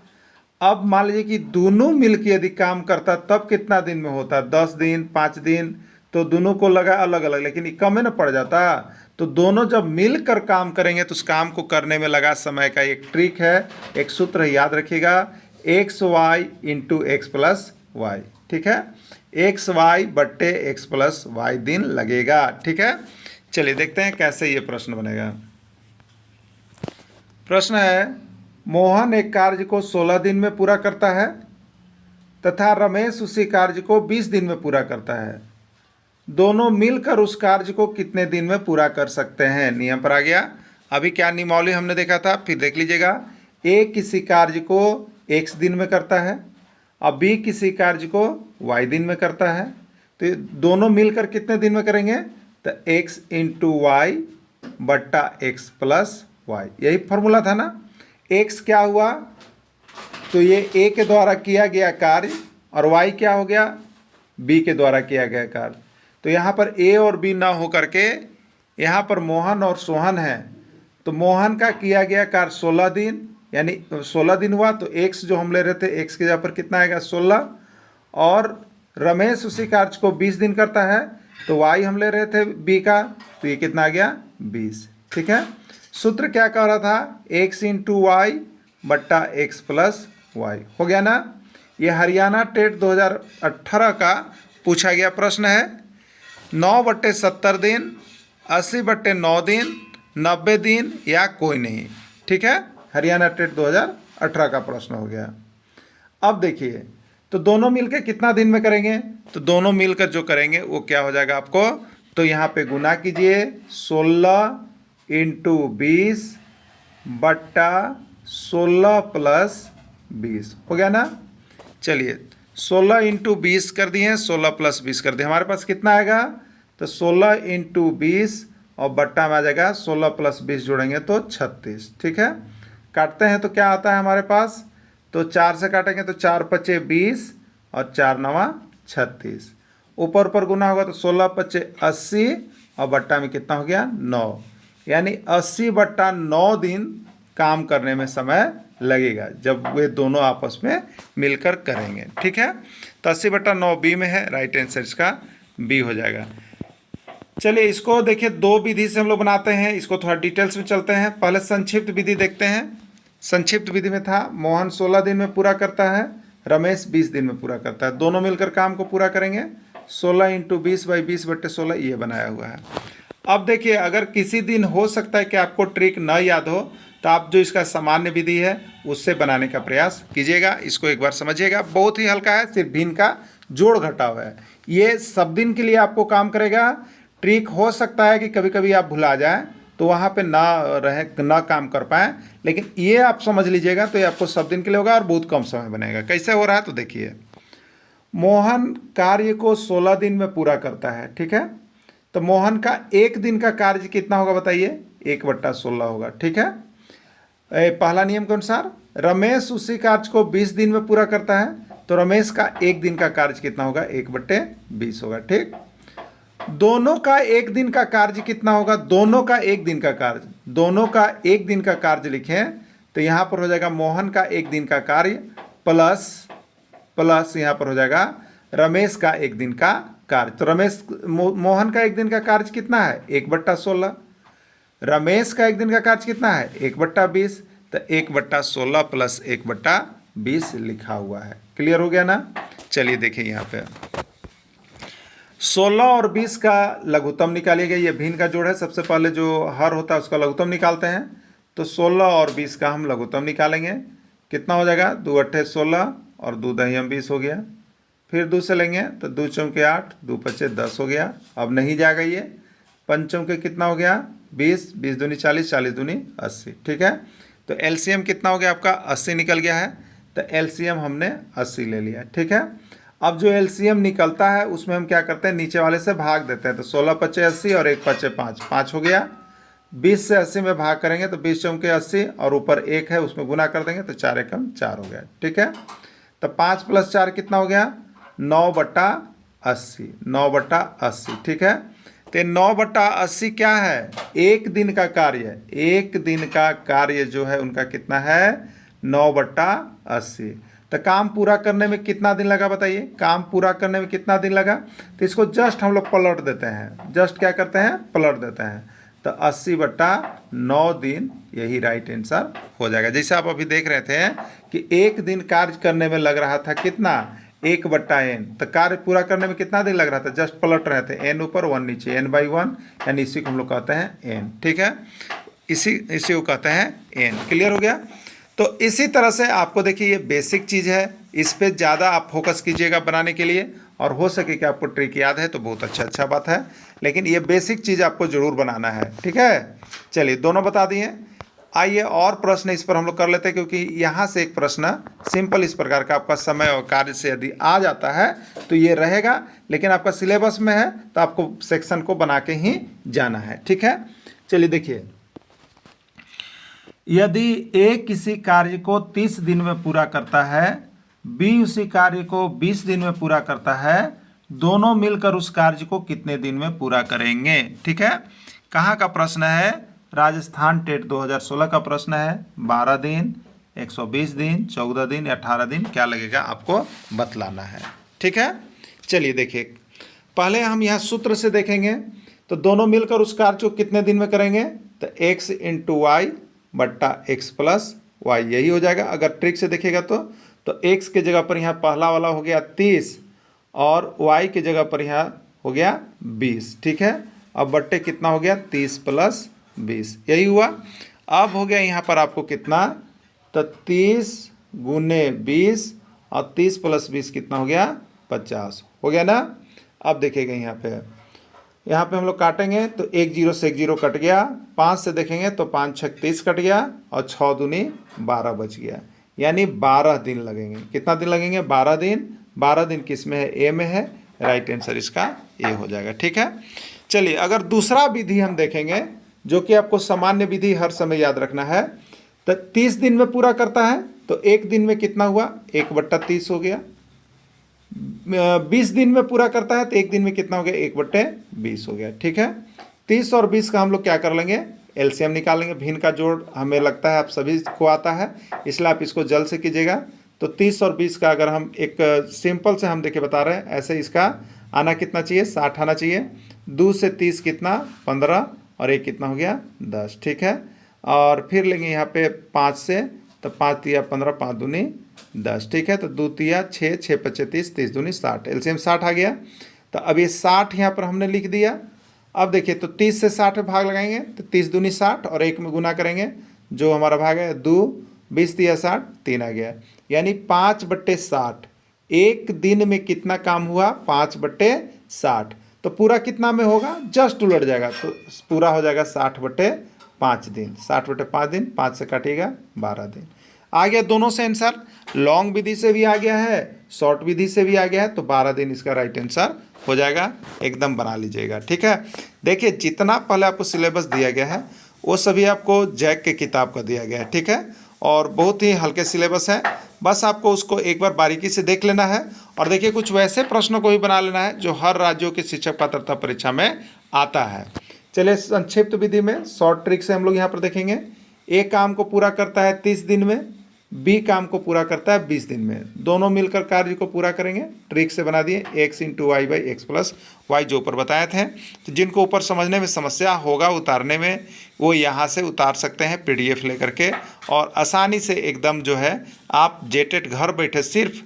अब मान लीजिए कि दोनों मिलकर यदि काम करता तब कितना दिन में होता, 10 दिन 5 दिन, तो दोनों को लगा अलग अलग, लेकिन कम में न पड़ जाता। तो दोनों जब मिलकर काम करेंगे तो उस काम को करने में लगा समय का एक ट्रिक है, एक सूत्र है, याद रखिएगा, x y into x plus y, ठीक है। एक्स वाई बट्टे एक्स प्लस वाई दिन लगेगा, ठीक है। चलिए देखते हैं कैसे ये प्रश्न बनेगा। प्रश्न है, मोहन एक कार्य को 16 दिन में पूरा करता है तथा रमेश उसी कार्य को 20 दिन में पूरा करता है। दोनों मिलकर उस कार्य को कितने दिन में पूरा कर सकते हैं। नियम पर आ गया। अभी क्या नियमावली हमने देखा था, फिर देख लीजिएगा। ए किसी कार्य को x दिन में करता है और बी किसी कार्य को y दिन में करता है, तो दोनों मिलकर कितने दिन में करेंगे, तो x इंटू वाई बट्टा एक्स प्लस वाई, यही फॉर्मूला था ना। x क्या हुआ, तो ये a के द्वारा किया गया कार्य और y क्या हो गया, b के द्वारा किया गया कार्य। तो यहाँ पर a और b ना हो करके यहाँ पर मोहन और सोहन है, तो मोहन का किया गया कार्य 16 दिन, यानी 16 दिन हुआ, तो x जो हम ले रहे थे x के जगह पर कितना आएगा 16, और रमेश उसी कार्य को 20 दिन करता है, तो y हम ले रहे थे b का, तो ये कितना आ गया 20, ठीक है। सूत्र क्या कह रहा था, x इंटू वाई बट्टा एक्स प्लस वाई, हो गया ना। ये हरियाणा टेट 2018 का पूछा गया प्रश्न है। 9/70 दिन, 80/9 दिन, 90 दिन या कोई नहीं, ठीक है। हरियाणा टेट 2018 का प्रश्न हो गया। अब देखिए, तो दोनों मिलकर कितना दिन में करेंगे, तो दोनों मिलकर जो करेंगे वो क्या हो जाएगा आपको, तो यहाँ पे गुना कीजिए, 16 इंटू 20 बट्टा 16 प्लस 20, हो गया ना। चलिए 16 इंटू 20 कर दिए, 16 प्लस 20 कर दिए, हमारे पास कितना आएगा, तो 16 इंटू 20 और बट्टा में आ जाएगा 16 प्लस 20 जोड़ेंगे तो 36, ठीक है। काटते हैं तो क्या आता है हमारे पास, तो 4 से काटेंगे तो 4 पचे 20 और 4 नवा 36, ऊपर ऊपर गुना होगा तो 16 पचे 80 और बट्टा में कितना हो गया 9, यानी 80/9 दिन काम करने में समय लगेगा जब वे दोनों आपस में मिलकर करेंगे, ठीक है। तो 80/9 बी में है, राइट आंसर इसका बी हो जाएगा। चलिए इसको देखिए, दो विधि से हम लोग बनाते हैं, इसको थोड़ा डिटेल्स में चलते हैं। पहले संक्षिप्त विधि देखते हैं। संक्षिप्त विधि में था, मोहन 16 दिन में पूरा करता है, रमेश 20 दिन में पूरा करता है, दोनों मिलकर काम को पूरा करेंगे। 16 इंटू 20/20/16 ये बनाया हुआ है। अब देखिए, अगर किसी दिन हो सकता है कि आपको ट्रिक न याद हो, तो आप जो इसका सामान्य विधि है उससे बनाने का प्रयास कीजिएगा। इसको एक बार समझिएगा, बहुत ही हल्का है, सिर्फ भिन्न का जोड़ घटाव है। ये सब दिन के लिए आपको काम करेगा। ट्रिक हो सकता है कि कभी कभी आप भुला जाएं तो वहाँ पे ना काम कर पाएँ, लेकिन ये आप समझ लीजिएगा तो ये आपको सब दिन के लिए होगा और बहुत कम समय बनेगा। कैसे हो रहा है तो देखिए, मोहन कार्य को 16 दिन में पूरा करता है, ठीक है। तो मोहन का एक दिन का कार्य कितना होगा बताइए, 1/16 होगा। ठीक है, पहला नियम के अनुसार रमेश उसी कार्य को 20 दिन में पूरा करता है, तो रमेश का एक दिन का कार्य कितना होगा? 1/20 होगा। ठीक, दोनों का एक दिन का कार्य कितना होगा? दोनों का एक दिन का कार्य, दोनों का एक दिन का कार्य लिखें तो यहाँ पर हो जाएगा मोहन का एक दिन का कार्य प्लस यहाँ पर हो जाएगा रमेश का एक दिन का कार्य। तो मोहन का एक दिन का कार्य कितना है? 1/16। रमेश का एक दिन का कार्य कितना है? 1/20। तो 1/16 प्लस 1/20 लिखा हुआ है। क्लियर हो गया ना? चलिए देखिए यहाँ पे 16 और 20 का लघुत्तम निकालिएगा। ये भिन्न का जोड़ है, सबसे पहले जो हर होता है उसका लघुत्तम निकालते हैं। तो 16 और 20 का हम लघुत्तम निकालेंगे। कितना हो जाएगा? 2 8 16 और 2 दहियम 20 हो गया। फिर 2 से लेंगे तो 2 चौके 8, 2 पचे 10 हो गया। अब नहीं जाएगा ये, 5 चौके कितना हो गया? 20, 20 दूनी 40, 40 दूनी 80। ठीक है, तो एलसीएम कितना हो गया आपका? 80 निकल गया है। तो एलसीएम हमने 80 ले लिया। ठीक है, अब जो एलसीएम निकलता है उसमें हम क्या करते हैं? नीचे वाले से भाग देते हैं। तो 16 पचे 80 और 1 पचे 5, 5 हो गया। 20 से 80 में भाग करेंगे तो 20 चौके 80 और ऊपर 1 है उसमें गुना कर देंगे तो 4 एकम 4 हो गया। ठीक है, तो 5 + 4 कितना हो गया? 9/80, 9/80। ठीक है, तो 9/80 क्या है? एक दिन का कार्य। एक दिन का कार्य जो है उनका कितना है? 9/80। तो काम पूरा करने में कितना दिन लगा बताइए? काम पूरा करने में कितना दिन लगा? तो इसको जस्ट हम लोग पलट देते हैं। जस्ट क्या करते हैं? पलट देते हैं। तो 80/9 दिन, यही राइट आंसर हो जाएगा। जैसे आप अभी देख रहे थे कि एक दिन कार्य करने में लग रहा था कितना? 1/n। तो कार्य पूरा करने में कितना दिन लग रहा था? जस्ट पलट रहे थे, n ऊपर 1 नीचे, n/1, यानी इसी को हम लोग कहते हैं n। ठीक है, इसी को कहते हैं n। क्लियर हो गया? तो इसी तरह से आपको देखिए ये बेसिक चीज़ है, इस पे ज़्यादा आप फोकस कीजिएगा बनाने के लिए, और हो सके कि आपको ट्रिक याद है तो बहुत अच्छा बात है, लेकिन ये बेसिक चीज़ आपको ज़रूर बनाना है। ठीक है, चलिए दोनों बता दिए। आइए और प्रश्न इस पर हम लोग कर लेते हैं, क्योंकि यहाँ से एक प्रश्न सिंपल इस प्रकार का आपका समय और कार्य से यदि आ जाता है तो ये रहेगा, लेकिन आपका सिलेबस में है तो आपको सेक्शन को बना के ही जाना है। ठीक है, चलिए देखिए, यदि ए किसी कार्य को 30 दिन में पूरा करता है, बी उसी कार्य को 20 दिन में पूरा करता है, दोनों मिलकर उस कार्य को कितने दिन में पूरा करेंगे? ठीक है, कहाँ का प्रश्न है? राजस्थान टेट 2016 का प्रश्न है। 12 दिन, 120 दिन, 14 दिन, 18 दिन, क्या लगेगा आपको बतलाना है। ठीक है, चलिए देखिए, पहले हम यहाँ सूत्र से देखेंगे तो दोनों मिलकर उस कार्य को कितने दिन में करेंगे? तो x × y बट्टा x + y, यही हो जाएगा। अगर ट्रिक से देखिएगा तो x के जगह पर यहाँ पहला वाला हो गया 30 और y के जगह पर यहाँ हो गया 20। ठीक है, अब बट्टे कितना हो गया? 30 + 20, यही हुआ। अब हो गया यहाँ पर आपको कितना? तो 30 × 20 और 30 + 20 कितना हो गया? 50 हो गया ना। अब देखिएगा यहाँ पे हम लोग काटेंगे तो 1 0 से 1 0 कट गया। 5 से देखेंगे तो 5 6 30 कट गया और 6 दूनी 12 बच गया, यानी 12 दिन लगेंगे। कितना दिन लगेंगे? 12 दिन। 12 दिन किस में है? ए में है। राइट आंसर इसका ए हो जाएगा। ठीक है, चलिए अगर दूसरा विधि हम देखेंगे, जो कि आपको सामान्य विधि हर समय याद रखना है, तो 30 दिन में पूरा करता है तो एक दिन में कितना हुआ? 1/30 हो गया। 20 दिन में पूरा करता है तो एक दिन में कितना हो गया? 1/20 हो गया। ठीक है, 30 और 20 का हम लोग क्या कर लेंगे? एलसीएम निकालेंगे। भिन्न का जोड़ हमें लगता है आप सभी को आता है, इसलिए आप इसको जल्द से कीजिएगा। तो 30 और 20 का अगर हम एक सिंपल से हम देखे बता रहे हैं, ऐसे इसका आना कितना चाहिए? 60 आना चाहिए। 2 से 30 कितना? 15 और 1 कितना हो गया? 10। ठीक है, और फिर लेंगे यहाँ पे 5 से, तो 5 तिया 15, 5 दूनी 10। ठीक है, तो 2 तिया 6, 6 पचे 30, 30 दूनी 60, एलसीएम 60 आ गया। तो अब ये 60 यहाँ पर हमने लिख दिया। अब देखिए, तो 30 से 60 में भाग लगाएंगे तो 30 दूनी 60 और 1 में गुना करेंगे, जो हमारा भाग है 2, 20 तिया 60, 3 आ गया, यानी 5/60। एक दिन में कितना काम हुआ? 5/60। तो पूरा कितना में होगा? जस्ट उलट जाएगा, तो पूरा हो जाएगा 60/5 दिन। 60/5 दिन, 5 से काटिएगा 12 दिन। आ गया दोनों से आंसर। लॉन्ग विधि से भी आ गया है, शॉर्ट विधि से भी आ गया है, तो 12 दिन इसका राइट आंसर हो जाएगा। एकदम बना लीजिएगा। ठीक है, देखिए जितना पहले आपको सिलेबस दिया गया है वो सभी आपको जैक के किताब का दिया गया है, ठीक है। और बहुत ही हल्के सिलेबस है, बस आपको उसको एक बार बारीकी से देख लेना है। और देखिए कुछ वैसे प्रश्नों को भी बना लेना है जो हर राज्यों की शिक्षक पात्रता परीक्षा में आता है। चलिए संक्षिप्त विधि में शॉर्ट ट्रिक से हम लोग यहाँ पर देखेंगे। ए काम को पूरा करता है 30 दिन में, बी काम को पूरा करता है 20 दिन में, दोनों मिलकर कार्य को पूरा करेंगे। ट्रिक से बना दिए x into y by x plus y जो ऊपर बताए थे। तो जिनको ऊपर समझने में समस्या होगा उतारने में, वो यहाँ से उतार सकते हैं PDF लेकर के, और आसानी से एकदम जो है आप जेटेट घर बैठे सिर्फ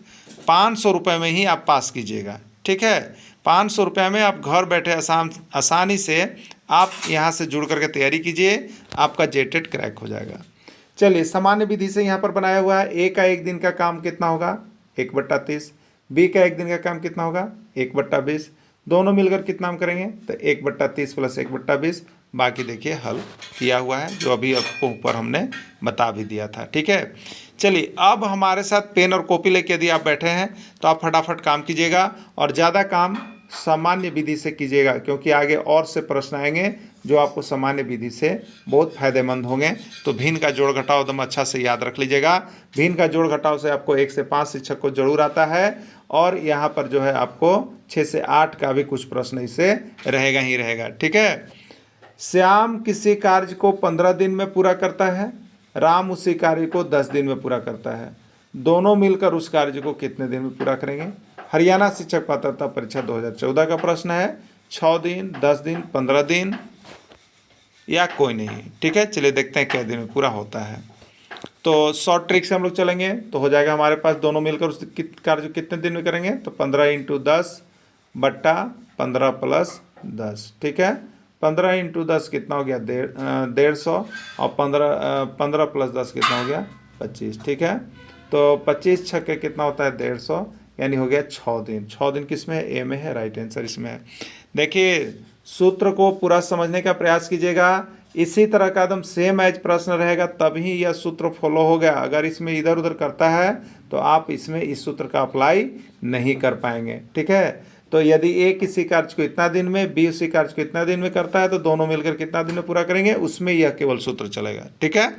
500 रुपये में ही आप पास कीजिएगा, ठीक है। 500 रुपये में आप घर बैठे आसानी से आप यहाँ से जुड़ करके तैयारी कीजिए, आपका जेटेट क्रैक हो जाएगा। चलिए सामान्य विधि से यहाँ पर बनाया हुआ है। ए का एक दिन का काम कितना होगा 1/30, बी का एक दिन का काम कितना होगा 1/20, दोनों मिलकर कितना हम करेंगे तो 1/30 प्लस 1/20। बाकी देखिए हल किया हुआ है जो अभी आपको ऊपर हमने बता भी दिया था, ठीक है। चलिए अब हमारे साथ पेन और कॉपी लेके यदि आप बैठे हैं तो आप फटाफट काम कीजिएगा और ज़्यादा काम सामान्य विधि से कीजिएगा, क्योंकि आगे और से प्रश्न आएंगे जो आपको सामान्य विधि से बहुत फायदेमंद होंगे। तो भिन्न का जोड़ घटाव एकदम अच्छा से याद रख लीजिएगा। भिन्न का जोड़ घटाव से आपको 1 से 5 शिक्षक को जरूर आता है, और यहाँ पर जो है आपको 6 से 8 का भी कुछ प्रश्न इससे रहेगा ही रहेगा, ठीक है। श्याम किसी कार्य को 15 दिन में पूरा करता है, राम उसी कार्य को 10 दिन में पूरा करता है, दोनों मिलकर उस कार्य को कितने दिन में पूरा करेंगे। हरियाणा शिक्षक पात्रता परीक्षा 2014 का प्रश्न है। 6 दिन, 10 दिन, 15 दिन या कोई नहीं, ठीक है। चलिए देखते हैं क्या दिन में पूरा होता है। तो शॉर्ट ट्रिक से हम लोग चलेंगे तो हो जाएगा हमारे पास, दोनों मिलकर उस कार्य कितने दिन में करेंगे तो 15 इंटू 10 बट्टा 15 प्लस 10, ठीक है। 15 इंटू 10 कितना हो गया 150, और 15 प्लस 10 कितना हो गया 25, ठीक है। तो 25 छक्के कितना होता है 150, यानी हो गया 6 दिन। 6 दिन किस में है ए में है, राइट आंसर इसमें है। देखिए सूत्र को पूरा समझने का प्रयास कीजिएगा, इसी तरह का एकदम सेम एज प्रश्न रहेगा तभी यह सूत्र फॉलो हो गया। अगर इसमें इधर उधर करता है तो आप इसमें इस सूत्र का अप्लाई नहीं कर पाएंगे, ठीक है। तो यदि ए किसी कार्य को इतना दिन में, बी उसी कार्य को इतना दिन में करता है तो दोनों मिलकर कितना दिन में पूरा करेंगे, उसमें यह केवल सूत्र चलेगा, ठीक है।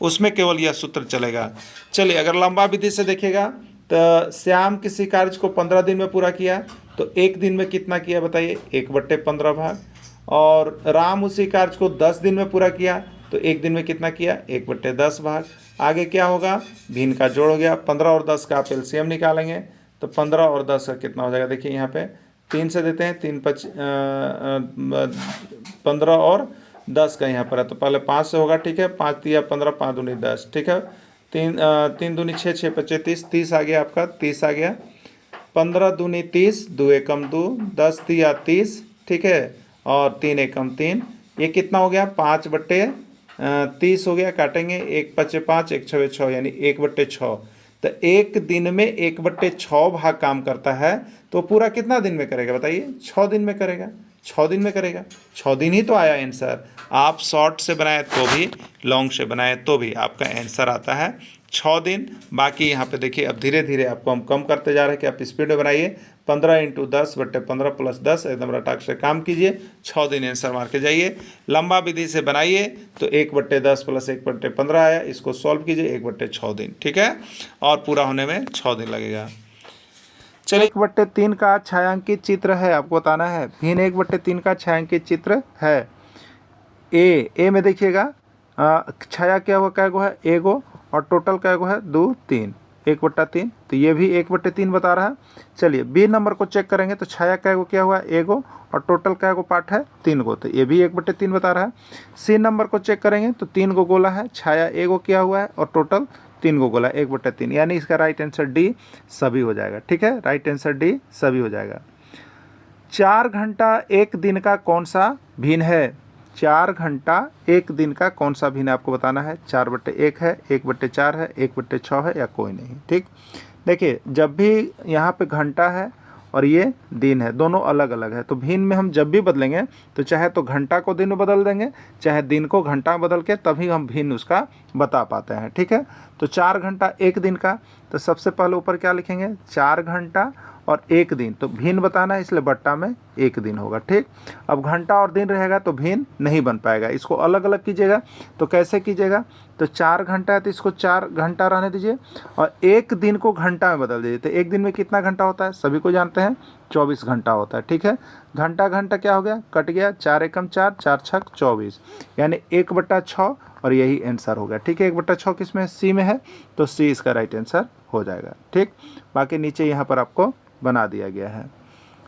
उसमें केवल यह सूत्र चलेगा। चलिए अगर लंबा विधि से देखिएगा तो श्याम किसी कार्य को 15 दिन में पूरा किया तो एक दिन में कितना किया बताइए 1/15 भाग, और राम उसी कार्य को 10 दिन में पूरा किया तो एक दिन में कितना किया 1/10 भाग। आगे क्या होगा, भिन्न का जोड़ हो गया, 15 और 10 का आप एलसीएम निकालेंगे तो 15 और 10 का कितना हो जाएगा, देखिए यहाँ पे 3 से देते हैं, 15 और 10 का यहाँ पर है तो पहले 5 से होगा, ठीक है। 5 तिया 15, 5 दूनी 10, ठीक है। 3 दूनी 6, 6 पच्चे 30, 30 आ गया आपका, 30 आ गया। 15 दूनी 30, 2 एकम 2, 10 तिया 30, ठीक है, और 3 एकम 3, ये कितना हो गया 5/30 हो गया। काटेंगे 1 5 5, 1 6 6, यानी 1/6। तो एक दिन में 1/6 भाग काम करता है तो पूरा कितना दिन में करेगा बताइए 6 दिन में करेगा, 6 दिन में करेगा। 6 दिन ही तो आया आंसर। आप शॉर्ट से बनाए तो भी, लॉन्ग से बनाए तो भी आपका आंसर आता है 6 दिन। बाकी यहाँ पे देखिए अब धीरे धीरे आपको हम कम करते जा रहे हैं कि आप स्पीड में बनाइए। 15 इंटू 10/15 प्लस 10, एकदम रटाक से काम कीजिए, 6 दिन आंसर मार के जाइए। लंबा विधि से बनाइए तो 1/10 प्लस 1/15 आया, इसको सॉल्व कीजिए 1/6 दिन, ठीक है, और पूरा होने में 6 दिन लगेगा। चलिए 1/3 का छायांकित चित्र है, आपको बताना है। भिन्न 1/3 का छायांकित चित्र है। ए में देखिएगा छाया क्या हुआ, कै गो है एगो, और टोटल कै गो है 2 3, 1/3, तो ये भी 1/3 बता रहा है। चलिए बी नंबर को चेक करेंगे तो छाया कै गो क्या हुआ एगो, और टोटल कै गो पार्ट है 3 गो, तो ये भी 1/3 बता रहा है। सी नंबर को चेक करेंगे तो 3 गो गोला है, छाया एगो किया हुआ है, और टोटल 3 गो गोला 1/3, यानी इसका राइट आंसर डी सभी हो जाएगा, ठीक है। राइट आंसर डी सभी हो जाएगा। 4 घंटा एक दिन का कौन सा भिन्न है, 4 घंटा एक दिन का कौन सा भिन्न आपको बताना है। 4/1 है, 1/4 है, 1/6 है, या कोई नहीं, ठीक। देखिए जब भी यहाँ पे घंटा है और ये दिन है, दोनों अलग अलग है, तो भिन्न में हम जब भी बदलेंगे तो चाहे तो घंटा को दिन में बदल देंगे, चाहे दिन को घंटा में बदल के, तभी हम भिन्न उसका बता पाते हैं, ठीक है। तो 4 घंटा एक दिन का, तो सबसे पहले ऊपर क्या लिखेंगे 4 घंटा, और 1 दिन, तो भिन्न बताना है इसलिए बट्टा में 1 दिन होगा। ठीक, अब घंटा और दिन रहेगा तो भिन्न नहीं बन पाएगा, इसको अलग अलग कीजिएगा। तो कैसे कीजिएगा, तो 4 घंटा है तो इसको 4 घंटा रहने दीजिए और 1 दिन को घंटा में बदल दीजिए। तो 1 दिन में कितना घंटा होता है, सभी को जानते हैं 24 घंटा होता है। ठीक है, घंटा घंटा क्या हो गया, कट गया, 4 एकम 4, 4 छक 24, यानी 1/6 और यही आंसर हो गया। ठीक है, 1/6 किस में है, सी में है, तो सी इसका राइट आंसर हो जाएगा। ठीक, बाकी नीचे यहाँ पर आपको बना दिया गया है।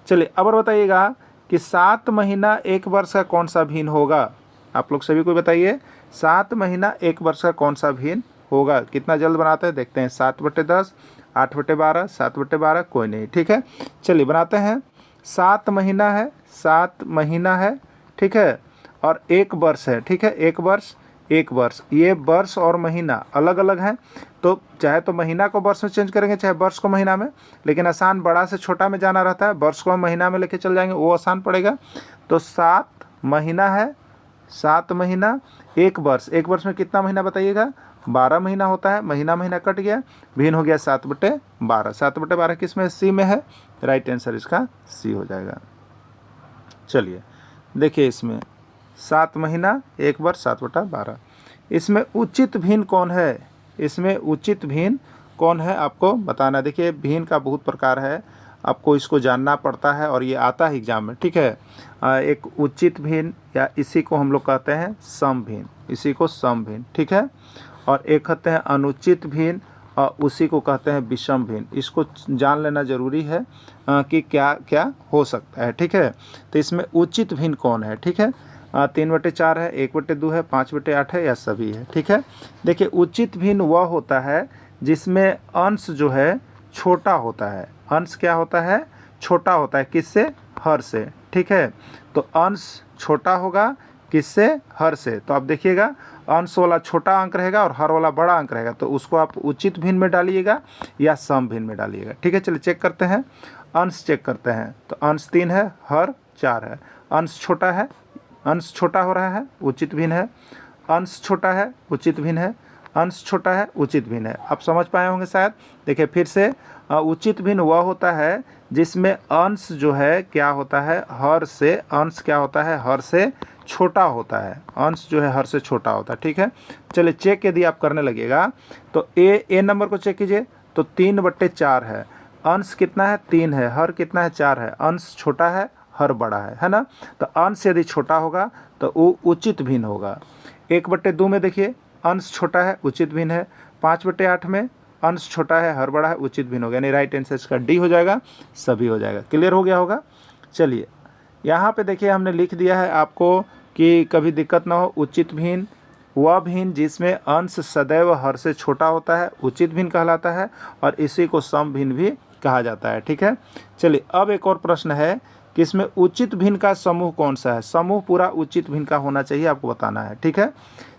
चलिए अब और बताइएगा कि 7 महीना 1 वर्ष का कौन सा भिन्न होगा। आप लोग सभी को बताइए 7 महीना 1 वर्ष का कौन सा भिन्न होगा। कितना जल्द बनाते हैं देखते हैं, 7/10, 8/12, 7/12, कोई नहीं। ठीक है, चलिए बनाते हैं। 7 महीना है, 7 महीना है, ठीक है, और 1 वर्ष है। ठीक है, 1 वर्ष, 1 वर्ष, ये वर्ष और महीना अलग अलग हैं, तो चाहे तो महीना को वर्ष में चेंज करेंगे, चाहे वर्ष को महीना में, लेकिन आसान बड़ा से छोटा में जाना रहता है। वर्ष को हम महीना में लेके चल जाएंगे, वो आसान पड़ेगा। तो 7 महीना है, 7 महीना, 1 वर्ष, 1 वर्ष में कितना महीना बताइएगा, 12 महीना होता है। महीना महीना कट गया, भिन्न हो गया 7/12। 7/12 किस में, सी में है, राइट आंसर इसका सी हो जाएगा। चलिए देखिए इसमें 7 महीना 1 वर्ष 7/12, इसमें उचित भिन्न कौन है, इसमें उचित भिन्न कौन है आपको बताना। देखिए भिन्न का बहुत प्रकार है, आपको इसको जानना पड़ता है और ये आता है एग्जाम में। ठीक है, एक उचित भिन्न या इसी को हम लोग कहते हैं सम भिन्न, इसी को सम भिन्न। ठीक है, और एक कहते हैं अनुचित भिन्न और उसी को कहते हैं विषम भिन्न। इसको जान लेना जरूरी है कि क्या क्या हो सकता है। ठीक है, तो इसमें उचित भिन्न कौन है। ठीक है, 3/4 है, 1/2 है, 5/8 है, या सभी है। ठीक है, देखिए उचित भिन्न वह होता है जिसमें अंश जो है छोटा होता है। अंश क्या होता है, छोटा होता है, किससे, हर से। ठीक है, तो अंश छोटा होगा किससे, हर से। तो आप देखिएगा अंश वाला छोटा अंक रहेगा और हर वाला बड़ा अंक रहेगा, तो उसको आप उचित भिन्न में डालिएगा या सम भिन्न में डालिएगा। ठीक है, चलिए चेक करते हैं, अंश चेक करते हैं। तो अंश 3 है, हर 4 है, अंश छोटा है, अंश छोटा हो रहा है, उचित भिन्न है, अंश छोटा है, उचित भिन्न है, अंश छोटा है, उचित भिन्न है। आप समझ पाए होंगे शायद। देखिए फिर से, उचित भिन्न वह होता है जिसमें अंश जो है क्या होता है, हर से, अंश क्या होता है, हर से छोटा होता है, अंश जो है हर से छोटा होता है। ठीक है, चलिए चेक यदि आप करने लगेगा तो ए नंबर को चेक कीजिए, तो 3/4 है, अंश कितना है, 3 है, हर कितना है, 4 है, अंश छोटा है, हर बड़ा है ना। तो अंश यदि छोटा होगा तो वो उचित भिन्न होगा। 1/2 में देखिए अंश छोटा है, उचित भिन्न है। 5/8 में अंश छोटा है, हर बड़ा है, उचित भिन्न होगा, यानी राइट आंसर इसका डी हो जाएगा, सभी हो जाएगा। क्लियर हो गया होगा। चलिए यहाँ पे देखिए हमने लिख दिया है आपको कि कभी दिक्कत ना हो, उचित भिन्न वह भिन्न जिसमें अंश सदैव हर से छोटा होता है, उचित भिन्न कहलाता है, और इसी को सम भिन्न भी कहा जाता है। ठीक है, चलिए अब एक और प्रश्न है कि इसमें उचित भिन्न का समूह कौन सा है। समूह पूरा उचित भिन्न का होना चाहिए, आपको बताना है। ठीक है,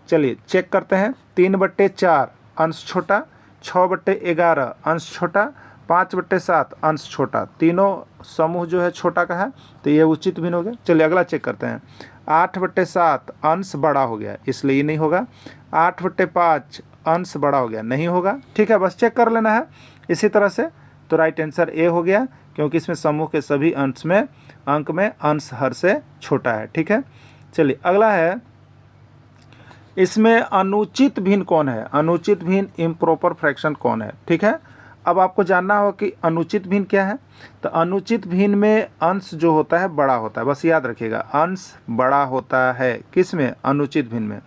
चलिए चेक करते हैं। 3/4 अंश छोटा, 6/11 अंश छोटा, 5/7 अंश छोटा, तीनों समूह जो है छोटा का है, तो ये उचित भिन्न हो गया। चलिए अगला चेक करते हैं। 8/7 अंश बड़ा हो गया, इसलिए ये नहीं होगा। 8/5 अंश बड़ा हो गया, नहीं होगा। ठीक है, बस चेक कर लेना है इसी तरह से। तो राइट आंसर ए हो गया, क्योंकि इसमें समूह के सभी अंश में अंक में अंश हर से छोटा है। ठीक है, चलिए अगला है, इसमें अनुचित भिन्न कौन है। अनुचित भिन्न इम्प्रॉपर फ्रैक्शन कौन है। ठीक है, अब आपको जानना हो कि अनुचित भिन्न क्या है। तो अनुचित भिन्न में अंश जो होता है बड़ा होता है, बस याद रखिएगा, अंश बड़ा होता है। किस में, अनुचित भिन्न में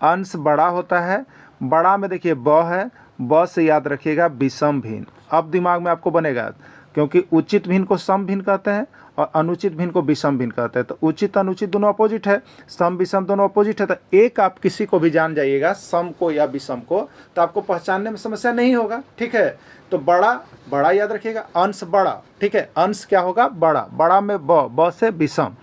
अंश बड़ा होता है। बड़ा में देखिए ब है, ब से याद रखिएगा विषम भिन्न। अब दिमाग में आपको बनेगा, क्योंकि उचित भिन्न को सम भिन्न कहते हैं और अनुचित भिन्न को विषम भिन्न कहते हैं। तो उचित अनुचित दोनों अपोजिट है, सम विषम दोनों अपोजिट है। तो एक आप किसी को भी जान जाइएगा, सम को या विषम को, तो आपको पहचानने में समस्या नहीं होगा। ठीक है, तो बड़ा, बड़ा याद रखिएगा, अंश बड़ा। ठीक है, अंश क्या होगा, बड़ा, बड़ा में ब से विषम,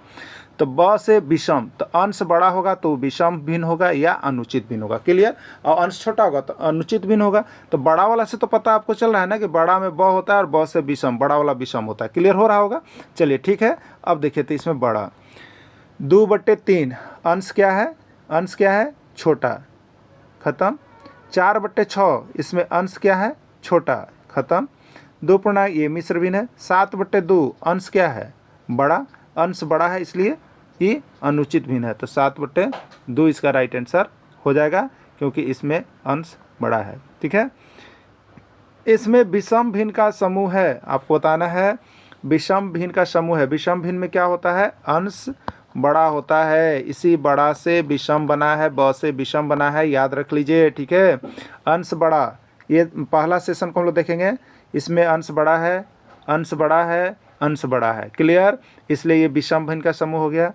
तो ब से विषम, तो अंश बड़ा होगा तो विषम भिन्न होगा या अनुचित भिन्न होगा। क्लियर, और अंश छोटा होगा तो अनुचित भिन्न होगा। तो बड़ा वाला से तो पता आपको चल रहा है ना कि बड़ा में ब होता है और ब से विषम, बड़ा वाला विषम होता है। क्लियर हो रहा होगा। चलिए ठीक है, अब देखिए तो इसमें बड़ा 2/3 अंश क्या है, अंश क्या है, छोटा, खत्म। 4/6 इसमें अंश क्या है, छोटा, खत्म। 2 पूर्णांक ये मिश्र भिन्न है। 7/2 अंश क्या है, बड़ा, अंश बड़ा है इसलिए ये अनुचित भिन्न है। तो 7/2 इसका राइट आंसर हो जाएगा क्योंकि इसमें अंश बड़ा है। ठीक है, इसमें विषम भिन्न का समूह है, आपको बताना है विषम भिन्न का समूह है। विषम भिन्न में क्या होता है, अंश बड़ा होता है, इसी बड़ा से विषम बना है, ब से विषम बना है, याद रख लीजिए। ठीक है, अंश बड़ा, ये पहला सेशन को हम लोग देखेंगे, इसमें अंश बड़ा है, अंश बड़ा है, अंश बड़ा है, क्लियर। इसलिए ये विषम भिन्न का समूह हो गया।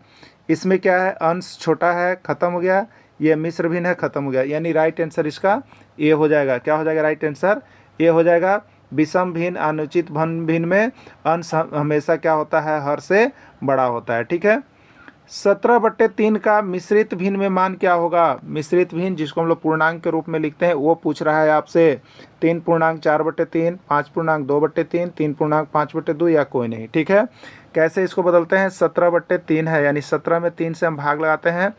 इसमें क्या है, अंश छोटा है, खत्म हो गया, ये मिश्र भिन्न है, खत्म हो गया, यानी राइट आंसर इसका ए हो जाएगा। क्या हो जाएगा राइट आंसर, ए हो जाएगा। विषम भिन्न अनुचित भिन्न में अंश हमेशा क्या होता है, हर से बड़ा होता है। ठीक है, 17/3 का मिश्रित भिन्न में मान क्या होगा। मिश्रित भिन्न जिसको हम लोग पूर्णांक के रूप में लिखते हैं वो पूछ रहा है आपसे। 3 पूर्णांक 4/3, 5 पूर्णांक 2/3, 3 पूर्णांक 5/2 या कोई नहीं। ठीक है, कैसे इसको बदलते हैं, 17/3 है, यानी 17 में 3 से हम भाग लगाते हैं।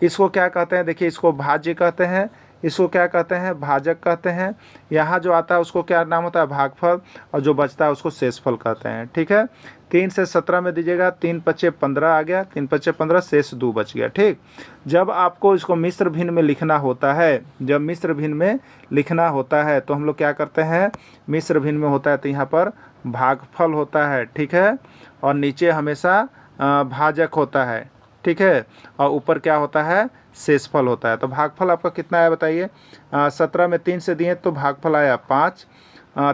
इसको क्या कहते हैं, देखिए इसको भाज्य कहते हैं, इसको क्या कहते हैं, भाजक कहते हैं। यहाँ जो आता है उसको क्या नाम होता है, भागफल, और जो बचता है उसको शेषफल कहते हैं। ठीक है, 3 से 17 में दीजिएगा, 3 × 15 आ गया, 3 × 15 शेष 2 बच गया। ठीक, जब आपको इसको मिश्र भिन्न में लिखना होता है, जब मिश्र भिन्न में लिखना होता है तो हम लोग क्या करते हैं, मिश्र भिन्न में होता है तो यहाँ पर भागफल होता है। ठीक है, और नीचे हमेशा भाजक होता है। ठीक है, और ऊपर क्या होता है, शेषफल होता है। तो भागफल आपका कितना है बताइए, 17 में 3 से दिए तो भागफल आया 5,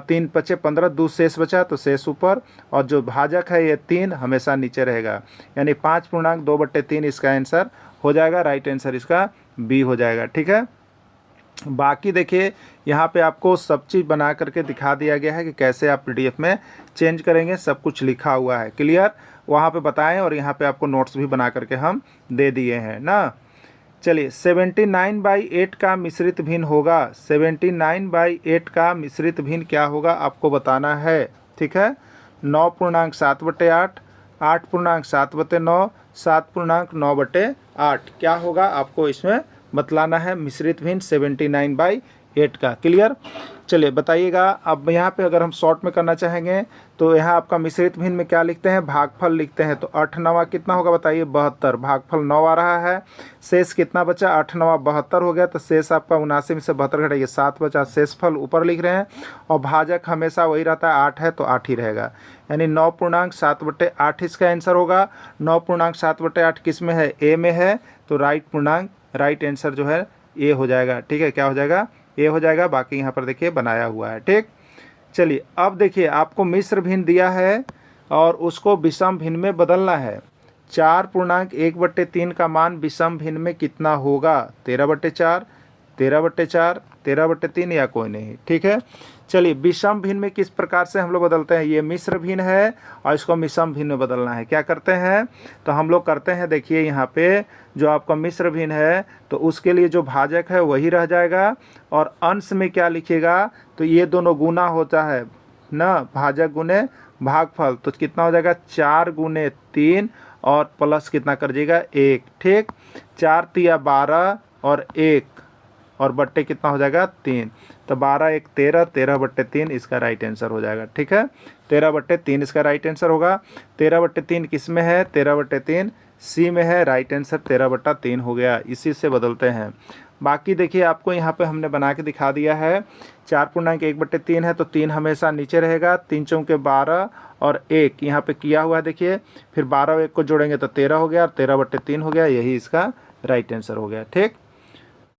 3 × 5 = 15, 2 शेष बचा तो शेष ऊपर, और जो भाजक है ये 3 हमेशा नीचे रहेगा, यानी 5 पूर्णांक 2/3 इसका आंसर हो जाएगा। राइट आंसर इसका बी हो जाएगा। ठीक है, बाकी देखिए यहाँ पे आपको सब चीज़ बना करके दिखा दिया गया है कि कैसे आप PDF में चेंज करेंगे, सब कुछ लिखा हुआ है, क्लियर। वहाँ पे बताएं, और यहाँ पे आपको नोट्स भी बना करके हम दे दिए हैं ना। चलिए, 79/8 का मिश्रित भिन्न होगा। 79/8 का मिश्रित भिन्न क्या होगा आपको बताना है। ठीक है, 9 पूर्णांक 7/8, 8 पूर्णांक 7/9, 7 पूर्णांक 9/8 क्या होगा आपको इसमें बतलाना है, मिश्रित भिन्न 79/8 का, क्लियर। चलिए बताइएगा। अब यहाँ पे अगर हम शॉर्ट में करना चाहेंगे तो यहाँ आपका मिश्रित भिन्न में क्या लिखते हैं, भागफल लिखते हैं। तो 8 9 कितना होगा बताइए, 72, भागफल 9 आ रहा है। शेष कितना बचा, 8 9 72 हो गया, तो शेष आपका 79 में से 72 घटाइए, 7 बचा। शेषफल ऊपर लिख रहे हैं, और भाजक हमेशा वही रहता है, 8 है तो 8 ही रहेगा, यानी 9 पूर्णांक 7/8 इसका आंसर होगा। 9 पूर्णांक 7/8 किस में है, ए में है, तो राइट आंसर जो है ए हो जाएगा। ठीक है, क्या हो जाएगा, ए हो जाएगा। बाकी यहाँ पर देखिए बनाया हुआ है। ठीक, चलिए अब देखिए आपको मिश्र भिन्न दिया है और उसको विषम भिन्न में बदलना है। 4 पूर्णांक 1/3 का मान विषम भिन्न में कितना होगा, 13/4, 13/4, 13/3 या कोई नहीं। ठीक है, चलिए विषम भिन्न में किस प्रकार से हम लोग बदलते हैं, ये मिश्र भिन्न है और इसको विषम भिन्न में बदलना है। क्या करते हैं, तो हम लोग करते हैं, देखिए यहाँ पे जो आपका मिश्र भिन्न है तो उसके लिए जो भाजक है वही रह जाएगा, और अंश में क्या लिखिएगा, तो ये दोनों गुना होता है ना, भाजक गुने भागफल, तो कितना हो जाएगा 4 × 3 और प्लस कितना कर दीजिएगा 1। ठीक, 4 × 12 और 1 और बट्टे कितना हो जाएगा 3, तो 12 × 1 = 13, 13/3 इसका राइट आंसर हो जाएगा। ठीक है, 13/3 इसका राइट आंसर होगा। 13/3 किस में है, 13/3 सी में है, राइट आंसर 13/3 हो गया। इसी से बदलते हैं। बाकी देखिए आपको यहाँ पे हमने बना के दिखा दिया है। 4 पूर्णांक 1/3 है तो 3 हमेशा नीचे रहेगा, 3 × 12 और 1 यहाँ पे किया हुआ है देखिए, फिर 12 और 1 को जोड़ेंगे तो 13 हो गया, और 13/3 हो गया, यही इसका राइट आंसर हो गया। ठीक।